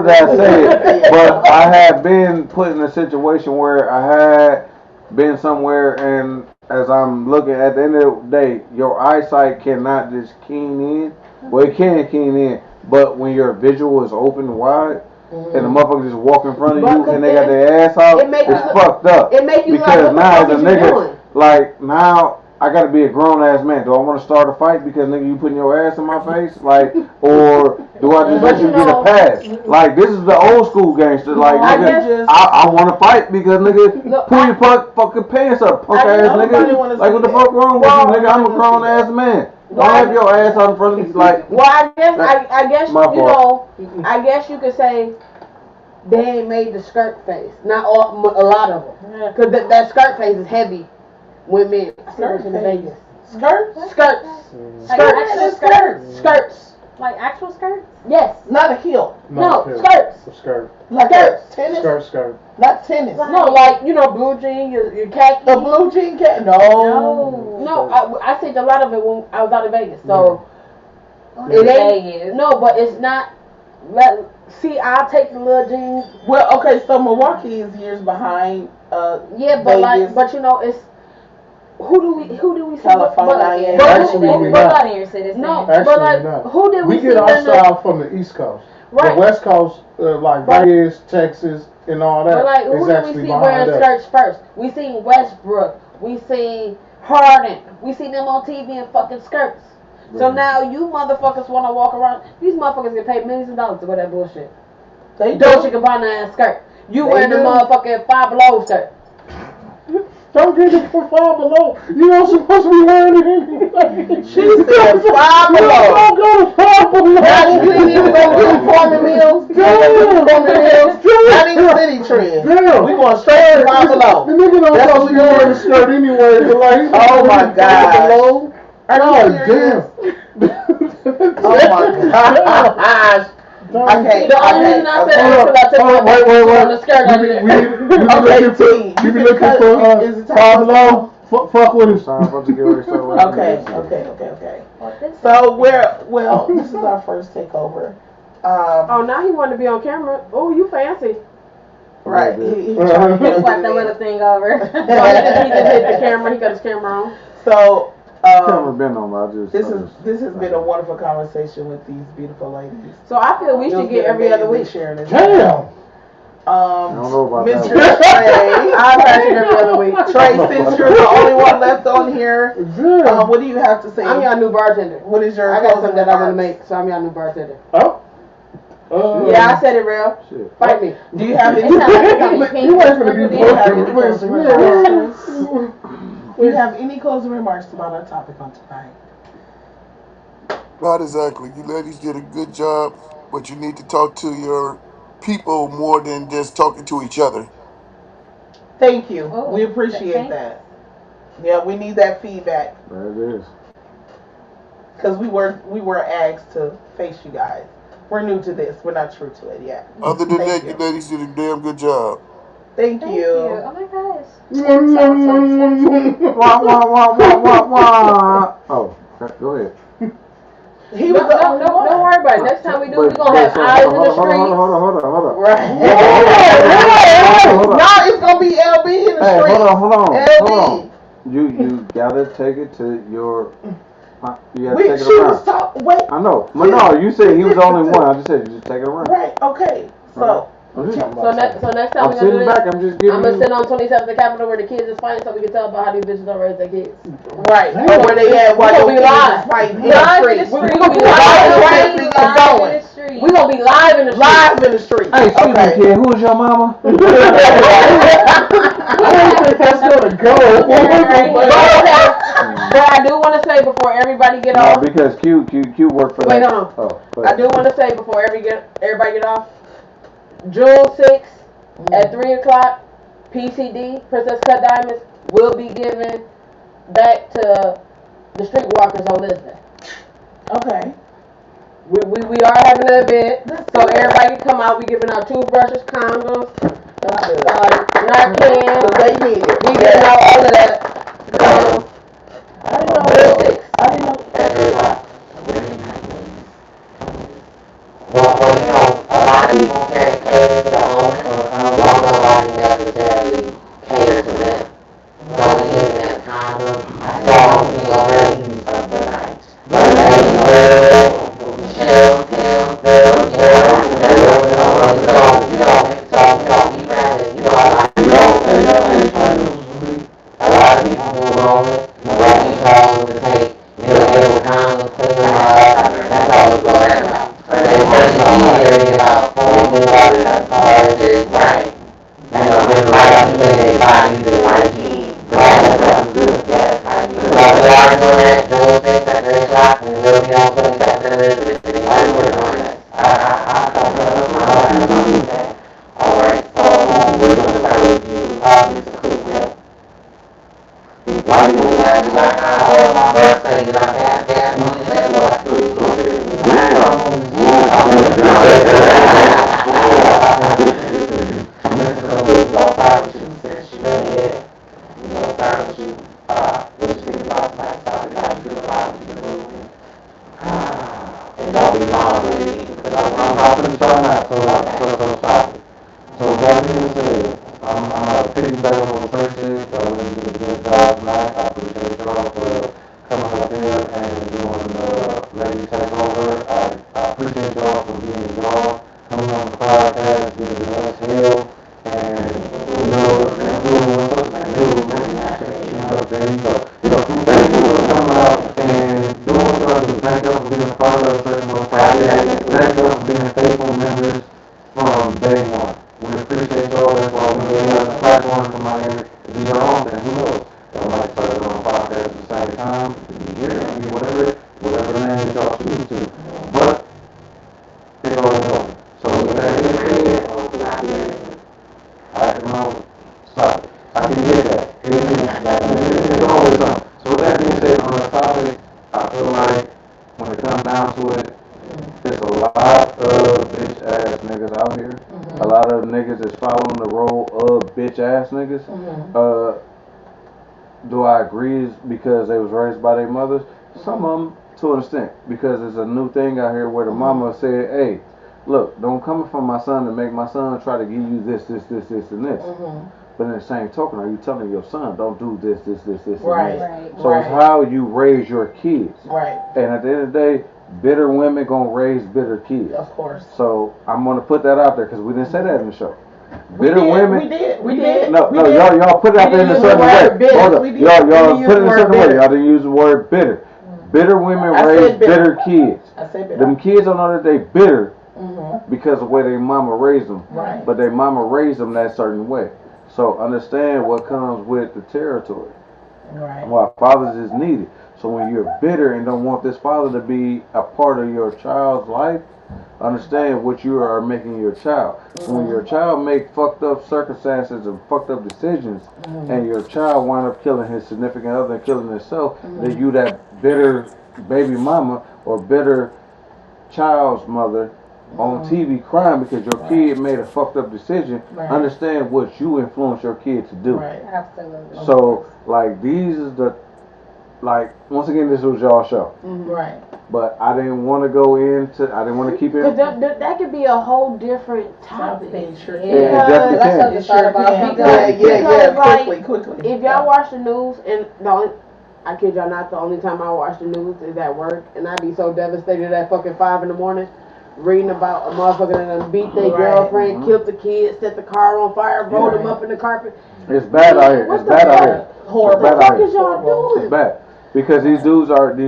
that I say it, but I have been put in a situation where I had been somewhere, and as I'm looking at the end of the day, your eyesight cannot just keen in. Well, it can keen in, but when your visual is open wide, and the motherfucker just walk in front of you and they got their ass out, it's fucked up. It make you because now as a nigga, doing? like now. I gotta be a grown ass man. Do I want to start a fight because nigga you putting your ass in my face, like, or do I just let you get a pass? Like this is the old school gangster. Like nigga, I want to fight because nigga pull your fucking pants up, punk ass nigga. Like what the fuck wrong with you, nigga? I'm a grown ass man. Don't have your ass out in front of me, like. Well, I guess you know, I guess you could say they ain't made the skirt face. Not all, a lot of them, because that skirt face is heavy. Women skirts in Vegas. Skirts? Skirts. Like actual skirts? Yes. Not a heel. No, skirts. Skirt. Like skirts. Tennis? Skirt. Not tennis. No, like, you know, blue jean, your khaki. The blue jean khaki? No, I said a lot of it when I was out in Vegas. So, it ain't. No, but it's not. See, I'll take the little jeans. Well, okay, so Milwaukee is years behind. Yeah, but Vegas. but you know, it's. Who do we see? California. Actually, we're not. No, Actually, but like, we're not. who did we see? We get our style from the East Coast. Right. The West Coast, like Vegas, Texas, and all that. But like, who did we see wearing skirts first? We seen Westbrook. We seen Harden. We seen them on TV in fucking skirts. So now you motherfuckers want to walk around. These motherfuckers get paid millions of dollars to wear that bullshit. They Dolce Gabbana and skirt. You wearing the motherfucking Five Below skirt. Don't get it for Five Below. You don't supposed to be wearing it anyway. She said Five Below. Don't go to Five Below. Now you couldn't even go to Farming Mills. Not even City Trend. We going straight to Five Below. The nigga don't supposed to be wearing a skirt anyway. Like, oh my God. Oh damn. Oh my gosh. Okay. The only reason I said that is because I took on the skirt over there. We be looking for Five Below. Fuck with us. Okay. So well, this is our first takeover. Oh, now he wanted to be on camera. Oh, you fancy. Right. He slapped that little thing over. He just hit the camera. He got his camera on. So. This has been a wonderful conversation with these beautiful ladies. So I feel we should get every other week. Sharing this. Damn. I don't know about Mr. that. Str8. I'll catch you every other week. Str8, since you're the only one left on here, what do you have to say? I'm your new bartender. What is your? I got something that I want to make, so I'm your new bartender. Oh. Yeah, I said it real. Shit. Fight me. Do you have any? You ain't gonna be Do you have any closing remarks about our topic on tonight? Not exactly. You ladies did a good job, but you need to talk to your people more than just talking to each other. Thank you. We appreciate that. Yeah, we need that feedback. There it is. Because we were asked to face you guys. We're new to this. We're not true to it yet. Other than that, you ladies did a damn good job. Thank you. Oh my gosh. Oh, go ahead. He was don't worry about it. Next time we do, we're going to have eyes in the streets. Hold on. Right. Now it's going to be LB in the streets. Hold on. LB. You gotta take it to your. You gotta She take it was around. wait. I know. But no, you said he was the only one. I just said you just take it around. Right. Okay. So So next time I'm we gonna do sitting this, back. I'm just giving I'm gonna you. sit on 27th the Capitol where the kids is fighting, so we can tell about how these bitches don't raise their kids. Right. Where they at? Why We gonna be your kids live. is fighting in Live the in the street? street. We gonna be Live live traffic is going. in the street. We gonna be live in the street. Live in the street. Hey, excuse me, kid. Who is your mama? I don't think that's gonna go. But I do want to say before everybody get No, off. because Q work for Wait, that. hold on. Oh, go I ahead. do want to say before everybody get off. June 6th at 3 o'clock, PCD Princess Cut Diamonds will be given back to the streetwalkers on Lisbon. Okay. We are having an event, so everybody can come out. We giving out toothbrushes, condoms, Narcan. So they need it. We giving out all of that. I didn't know. I didn't know. Well, you know, a lot of people can't cater to the owner. Don't nobody necessarily cater to them. So we give them condoms. So, you know, we're using something like, chill, pill, pill, a lot of people do roll, but we told to take, you know, they were condoms, clean them up, that's all it's going about. They first be about 4 minutes, right? You know, then right after they body the white key. That's good. Yes, I do. So we are doing that, June 6th at 3 o'clock, and we'll be on 22nd and Elizabeth. Anybody working on that? Alright, so we're going to start with you, Mr. Kool. Why you like my birthday, you know, So that being said, I'm piggybacking on the first thing, so I'm going to do a good job tonight. I appreciate y'all for coming up here and doing the Lady Takeover. I appreciate y'all for being y'all, coming on the podcast, giving us hell, and you know, doing what they do. You know, there you go. You know, thank you for coming out and doing what y'all do. Thank y'all for being a part of the Certain Podcast. Thank y'all for being faithful members from day one. We appreciate y'all. That's why we gave you the platform to my here to do your own thing. Who knows? Y'all might start on a podcast at the same time. Be here, be whatever name that y'all choose to. But it's all going. So with that being said, I can stop it. I can hear that. It's always something. So with that being said, on the topic, I feel like when it comes down to it, there's a lot of bitch ass niggas out here. A lot of niggas is following the role of bitch ass niggas. Do I agree is because they was raised by their mothers? Some of them to an extent, because it's a new thing out here where the mama said, hey, look, don't come from my son to make my son try to give you this, and this. But in the same token, are you telling your son, don't do this, and this? So it's how you raise your kids. Right. And at the end of the day, bitter women gonna raise bitter kids. Of course. So I'm gonna put that out there because we didn't say that in the show. Bitter women. We did. No, y'all put it out there in a certain way. Hold up. Y'all put it in a certain way. Y'all didn't use the word bitter. Bitter women raise bitter kids. I said bitter. Them kids don't know that they bitter because of the way their mama raised them. Right. But their mama raised them that certain way. So understand what comes with the territory. Right. Why fathers is needed. So when you're bitter and don't want this father to be a part of your child's life, understand what you are making your child. When your child make fucked up circumstances and fucked up decisions, and your child wind up killing his significant other and killing himself, then you that bitter baby mama or bitter child's mother on TV crying because your kid made a fucked up decision. Understand what you influence your kid to do. Right. Absolutely. So like these is the once again, this was y'all show. Right. But I didn't want to go into. I didn't want to keep it. Because that could be a whole different topic. Sure. Yeah, it definitely can. Because quickly. If y'all watch the news, and I kid y'all not, the only time I watch the news is at work, and I be so devastated at fucking 5 in the morning. reading about a motherfucker that done beat their girlfriend, killed the kids, set the car on fire, rolled them up in the carpet. It's bad out here. It's bad out here. Horrible. What the fuck is y'all doing? It's bad. Because these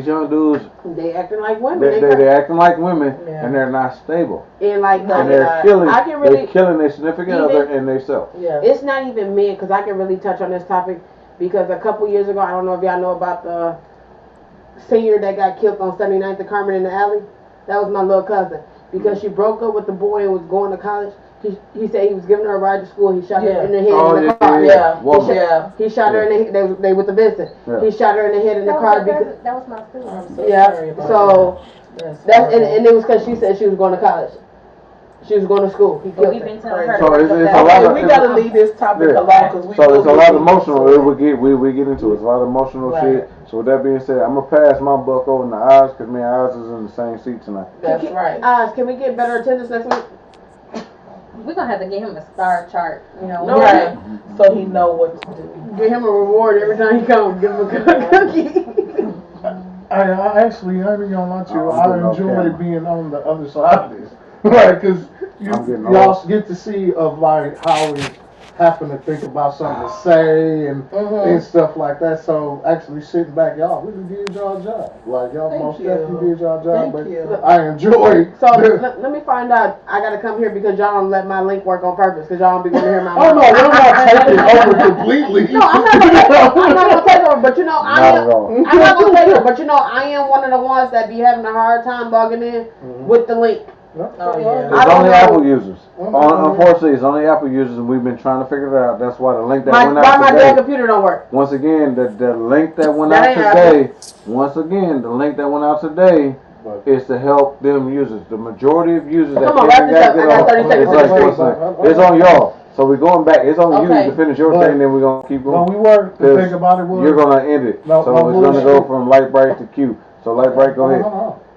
young dudes, they acting like women. They acting like women, and they're not stable. And like, and they're killing their significant other and themselves. Yeah. It's not even men, because I can really touch on this topic, because a couple years ago, I don't know if y'all know about the senior that got killed on 79th and Carmen in the alley. That was my little cousin. Because she broke up with the boy and was going to college. He said he was giving her a ride to school. He shot her in the head in the car. He shot her in the head. They with the Vincent. Yeah. He shot her in the head in the car because that was my student. So that's and it was because she said she was going to college. She was going to school. He killed her. So it's a lot of, we gotta leave this topic alone because so it's a lot of emotional. We get into it. It's a lot of emotional shit. So with that being said, I'm gonna pass my buck over to Oz because me and Oz is in the same seat tonight. That's right. Oz, can we get better attendance next week? We're gonna have to get him a star chart, you know. Right. So he know what to do. Give him a reward every time he comes. Give him a cookie. I actually, I ain't gonna lie to you. I enjoy being on the other side of this, like, cause y'all get to see of like how we happen to think about something to say and stuff like that. So actually sitting back, y'all really did y'all job. Like y'all most definitely did y'all job. But I enjoyed. So let me find out. I gotta come here because y'all don't let my link work on purpose because y'all don't be going to hear my. Oh no, we're not taking over completely. No, I'm not gonna take over. But you know, I'm not gonna take over. But you know, I am one of the ones that be having a hard time logging in with the link. Oh, yeah. It's only Apple users. Unfortunately, it's only Apple users, and we've been trying to figure it out. That's why the link that went out my today. damn computer don't work. Once again, the link that went out today. Once again, the link that went out today is to help them users. The majority of users that can't get on, it's on y'all. So we're going back. It's on you to finish your thing, then we're gonna keep going. No, we were. The thing about it was you're gonna end it. So it's gonna go from light bright to Q. So light bright, go ahead.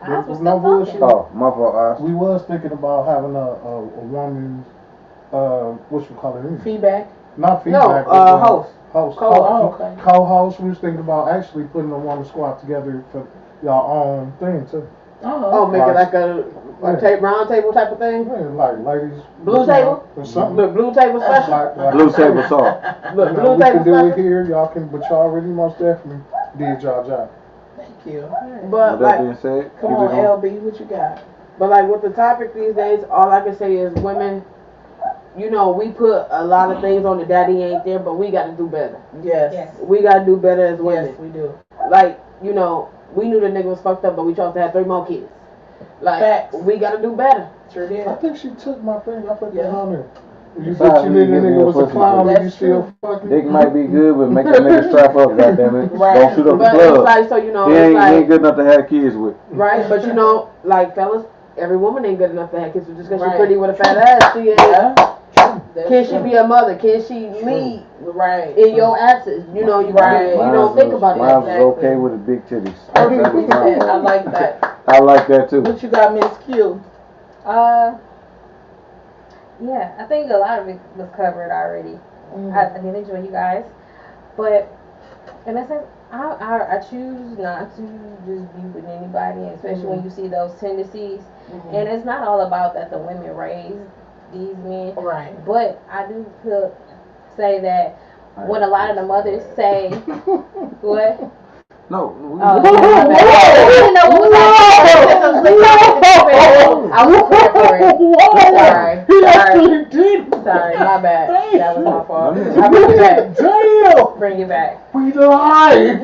There's no bullshit. Oh, my fault, Oz. We was thinking about having a woman's, what you call it? Feedback? Not feedback. No, host. Co-host. We was thinking about actually putting a woman squad together for y'all own thing too. Make it like a round table type of thing? Yeah, like ladies. Blue table? Or something. The blue table special? Like blue table salt. Blue table we can do special? it here, y'all can, but y'all already most definitely did y'all job. Thank you. But with that being said, come on, LB, what you got? But like with the topic these days, all I can say is women, you know, we put a lot of things on the daddy ain't there, but we got to do better. Yes. We got to do better as women. Yes, we do. Like, you know, we knew the nigga was fucked up, but we chose to have 3 more kids. Like, facts. We got to do better. Sure did. I think she took my thing. I put that on there. You bet you knew the nigga was a clown and you still fucking. Dick might be good, but make that nigga strap up, goddammit. Right. Don't shoot up the But club. it's like, so, you know, he ain't good enough to have kids with. Right, but you know, like, fellas, every woman ain't good enough to have kids with. Just because she's pretty with a fat ass, she ain't. Can she be a mother? Can she lead? Right. In your absence, you know, you don't think about that. Mine was okay with the big titties. I like that. I like that too. What you got, Miss Q? Yeah, I think a lot of it was covered already. I did enjoy you guys, but in a sense, I choose not to just be with anybody, especially when you see those tendencies. And it's not all about that the women raise these men, right? But I do say that when a lot of the mothers say, "What?" No. I didn't know what was happening. I was prepared for it. Sorry, my bad. That was my fault. I bring it back. Damn! Bring it back. We live.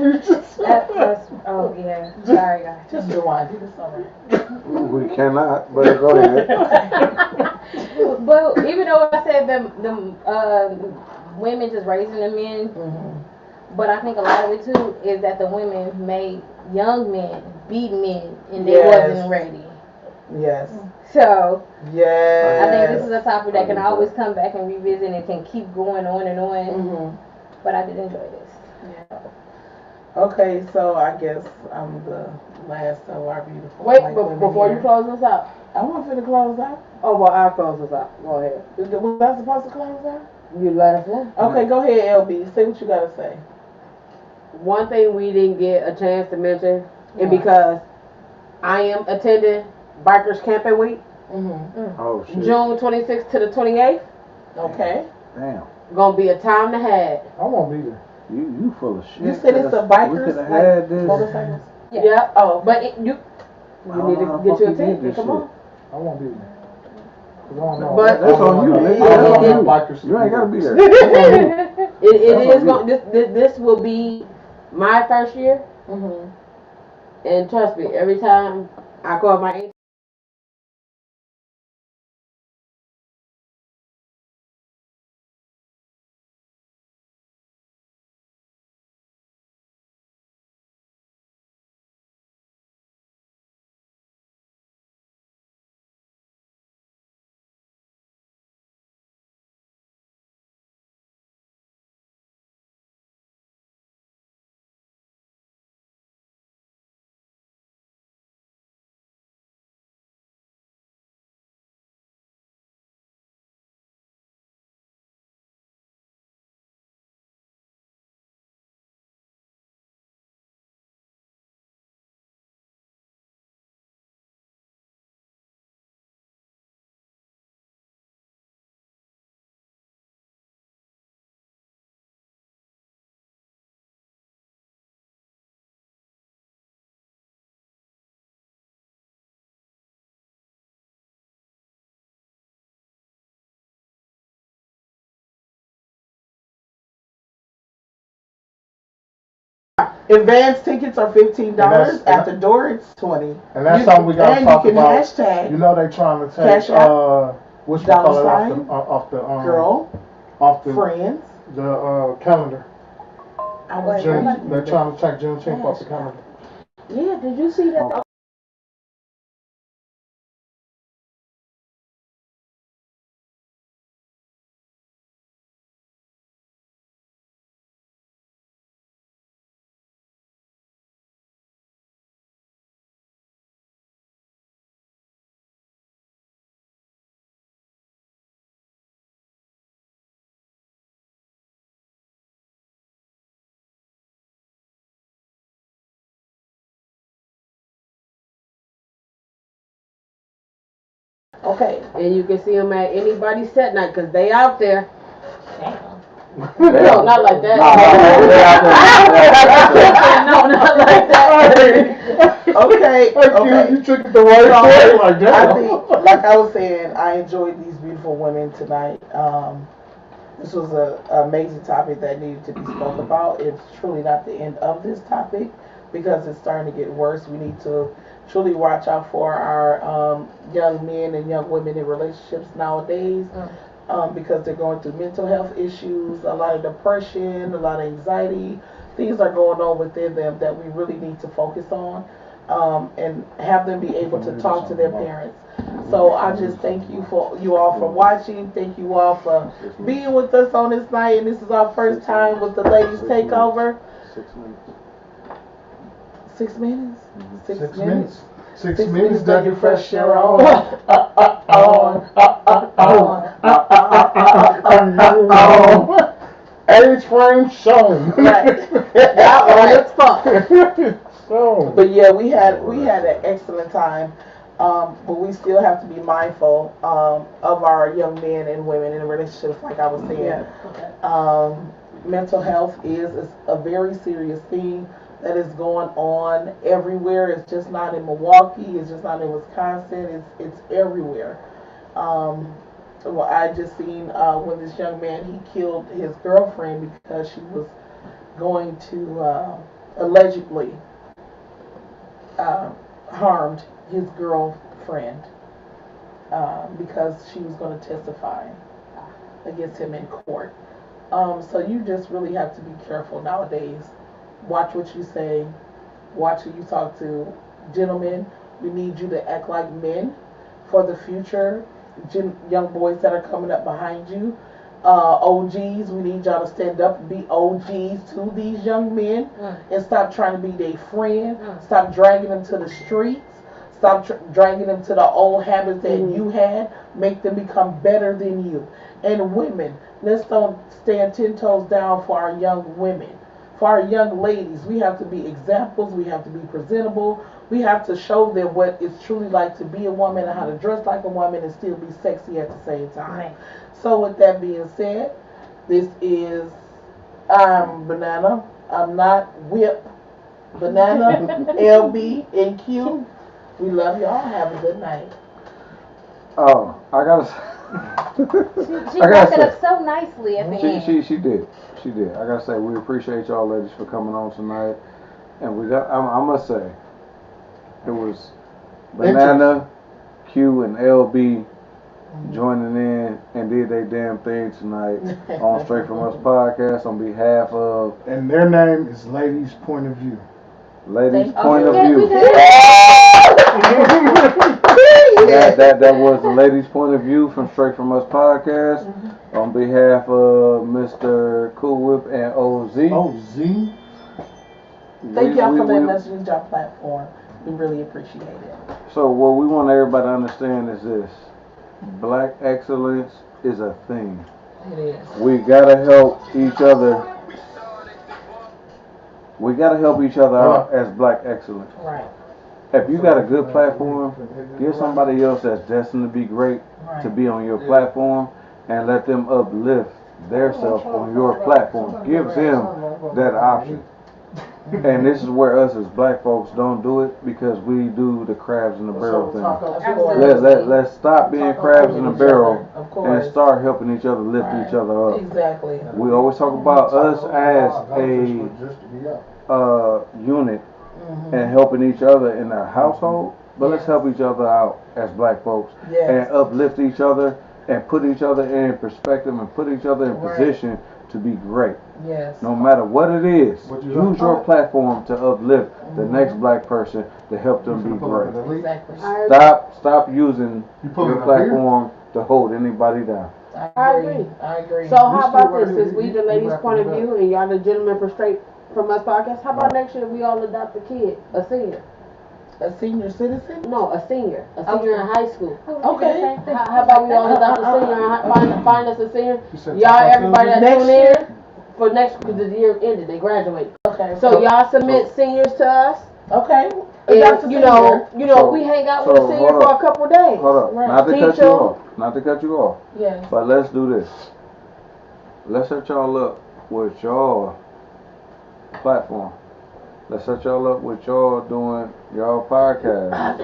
Oh yeah. Sorry guys. Just rewind. Do the summary. We cannot, but go ahead. But even though I said them women just raising the men. But I think a lot of it too is that the women made young men beat men and they wasn't ready. Yes. So yes. I think this is a topic that can always come back and revisit and can keep going on and on. But I did enjoy this. Yeah. Okay, so I guess I'm the last of our beautiful. Wait, before you close this out. I want to close out. Oh, well, I'll close this out. Go ahead. Was I supposed to close out? You let us know. Okay, go ahead, LB. Say what you gotta say. One thing we didn't get a chance to mention, and because I am attending Bikers Camping Week, Oh shit. June 26th to the 28th. Okay. Damn. Gonna be a time to have. I won't be there. You full of shit. You said it's a bikers, We could have like, had this. motorcycles? Yeah. Oh, But you don't need know how to the get you a fuck you did ticket. this Come shit. on. I won't be there. 'Cause I don't know. But- That's on you, nigga. I don't That's know on you. bikers. You ain't gotta be there. It That's is on going. This will be my first year, and trust me, every time I call my aunt, advance tickets are $15. At the door, it's $20. And that's something we gotta talk And you about. can hashtag. You know they trying to take Cash App, what you dollar call it sign, off the girl, off the friends. calendar. I was They're trying to take Juneteenth off the calendar. yeah, did you see that? Okay. And you can see them at anybody's set night because they out there. No, not like that. No, not like that. Okay. Okay. You took it the right way, like that. I think, like I was saying, I enjoyed these beautiful women tonight. This was an amazing topic that needed to be spoke about. It's truly not the end of this topic because it's starting to get worse. We need to truly watch out for our young men and young women in relationships nowadays. Because they're going through mental health issues, a lot of depression, a lot of anxiety. Things are going on within them that we really need to focus on and have them be able to talk to their parents. So I just thank you all for watching. Thank you all for being with us on this night. And this is our first time with the ladies takeover. 6 minutes. 6 minutes? 6 minutes. 6 minutes, that you fresh your on. Age frame shown. Right. That Right. So. But yeah, we had an excellent time. But we still have to be mindful of our young men and women in relationships, like I was saying. Mental health is a very serious thing that is going on everywhere. It's just not in Milwaukee. It's just not in Wisconsin. It's everywhere. Well, I just seen when this young man, he killed his girlfriend because she was going to allegedly harmed his girlfriend because she was going to testify against him in court. So you just really have to be careful nowadays. Watch what you say. Watch who you talk to. Gentlemen, we need you to act like men for the future. Young boys that are coming up behind you. OGs, we need y'all to stand up and be OGs to these young men and stop trying to be their friend. Stop dragging them to the streets. Stop dragging them to the old habits that you had. Make them become better than you. And women, let's don't stand 10 toes down for our young women. for our young ladies, we have to be examples. We have to be presentable. We have to show them what it's truly like to be a woman and how to dress like a woman and still be sexy at the same time. Right. So with that being said, this is Banana. I'm not Whipp. Banana, LB, and Q. We love y'all. Have a good night. Oh, I gotta. She I wrapped gotta it up so nicely at the end. She did. She did. I gotta say, we appreciate y'all ladies for coming on tonight. And we got, I must say, it was Banana, Q, and LB joining in and did their damn thing tonight on Straight From Us podcast on behalf of. And their name is Ladies Point of View. Ladies Point of Yeah, View. That was the Ladies Point of View from Straight From Us podcast on behalf of Mr. Kool, Whipp, and OZ. OZ. Thank y'all for letting us use your platform. We really appreciate it. So what we want everybody to understand is this: Black excellence is a thing. It is. We gotta help each other. We gotta help each other out as Black excellence. Right. If you got a good platform, give somebody else that's destined to be great to be on your platform and let them uplift their self on your platform. Give them that option. And this is where us as Black folks don't do it because we do the crabs in the barrel thing. Let's stop being crabs in the barrel and start helping each other lift each other up. Exactly. We always talk about us as a unit and helping each other in our household, but let's help each other out as Black folks and uplift each other and put each other in perspective and put each other in position to be great. Yes. No matter what it is, use your platform to uplift the next Black person to help them be great. Exactly. Stop using your platform to hold anybody down. I agree. I agree. So how about this? Since we the ladies' point of view and y'all the gentlemen for Straight From Us podcast, how about next year we all adopt a kid, a senior? A senior citizen? No, a senior in high school. Okay. How about we all adopt a senior and find us a senior? Y'all, everybody that tune in for next, because the year ended, they graduated. Okay. So y'all submit seniors to us. Okay. And you know, we hang out with a senior for a couple of days. Hold up, Right. not to cut you off. Yes. But let's do this. Let's set y'all up with y'all platform. Let's set y'all up with y'all doing y'all podcast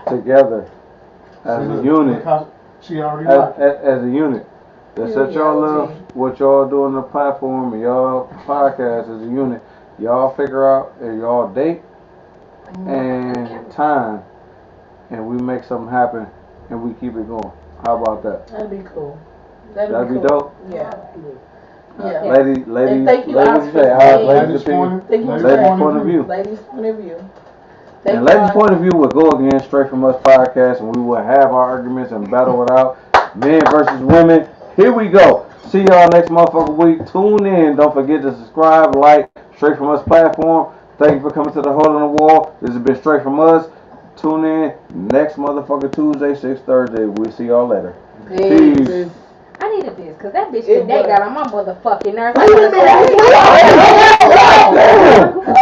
together as a unit. She already as a unit. Let's set y'all up what y'all doing the platform and y'all podcast as a unit. Y'all figure out y'all date and time, and we make something happen and we keep it going. How about that? That'd be cool. That'd be cool. Dope. Yeah. Yeah. Ladies, and thank you, ladies point of view. Ladies' point of view. And ladies' point of view will go again Straight From Us podcast, and we will have our arguments and battle it out. Men versus women. Here we go. See y'all next motherfucking week. Tune in. Don't forget to subscribe, like Straight From Us platform. Thank you for coming to the Hole in the Wall. This has been Straight From Us. Tune in next motherfucking Tuesday, 6 Thursday. We'll see y'all later. Peace. I needed this because that bitch today got on my motherfucking nerves.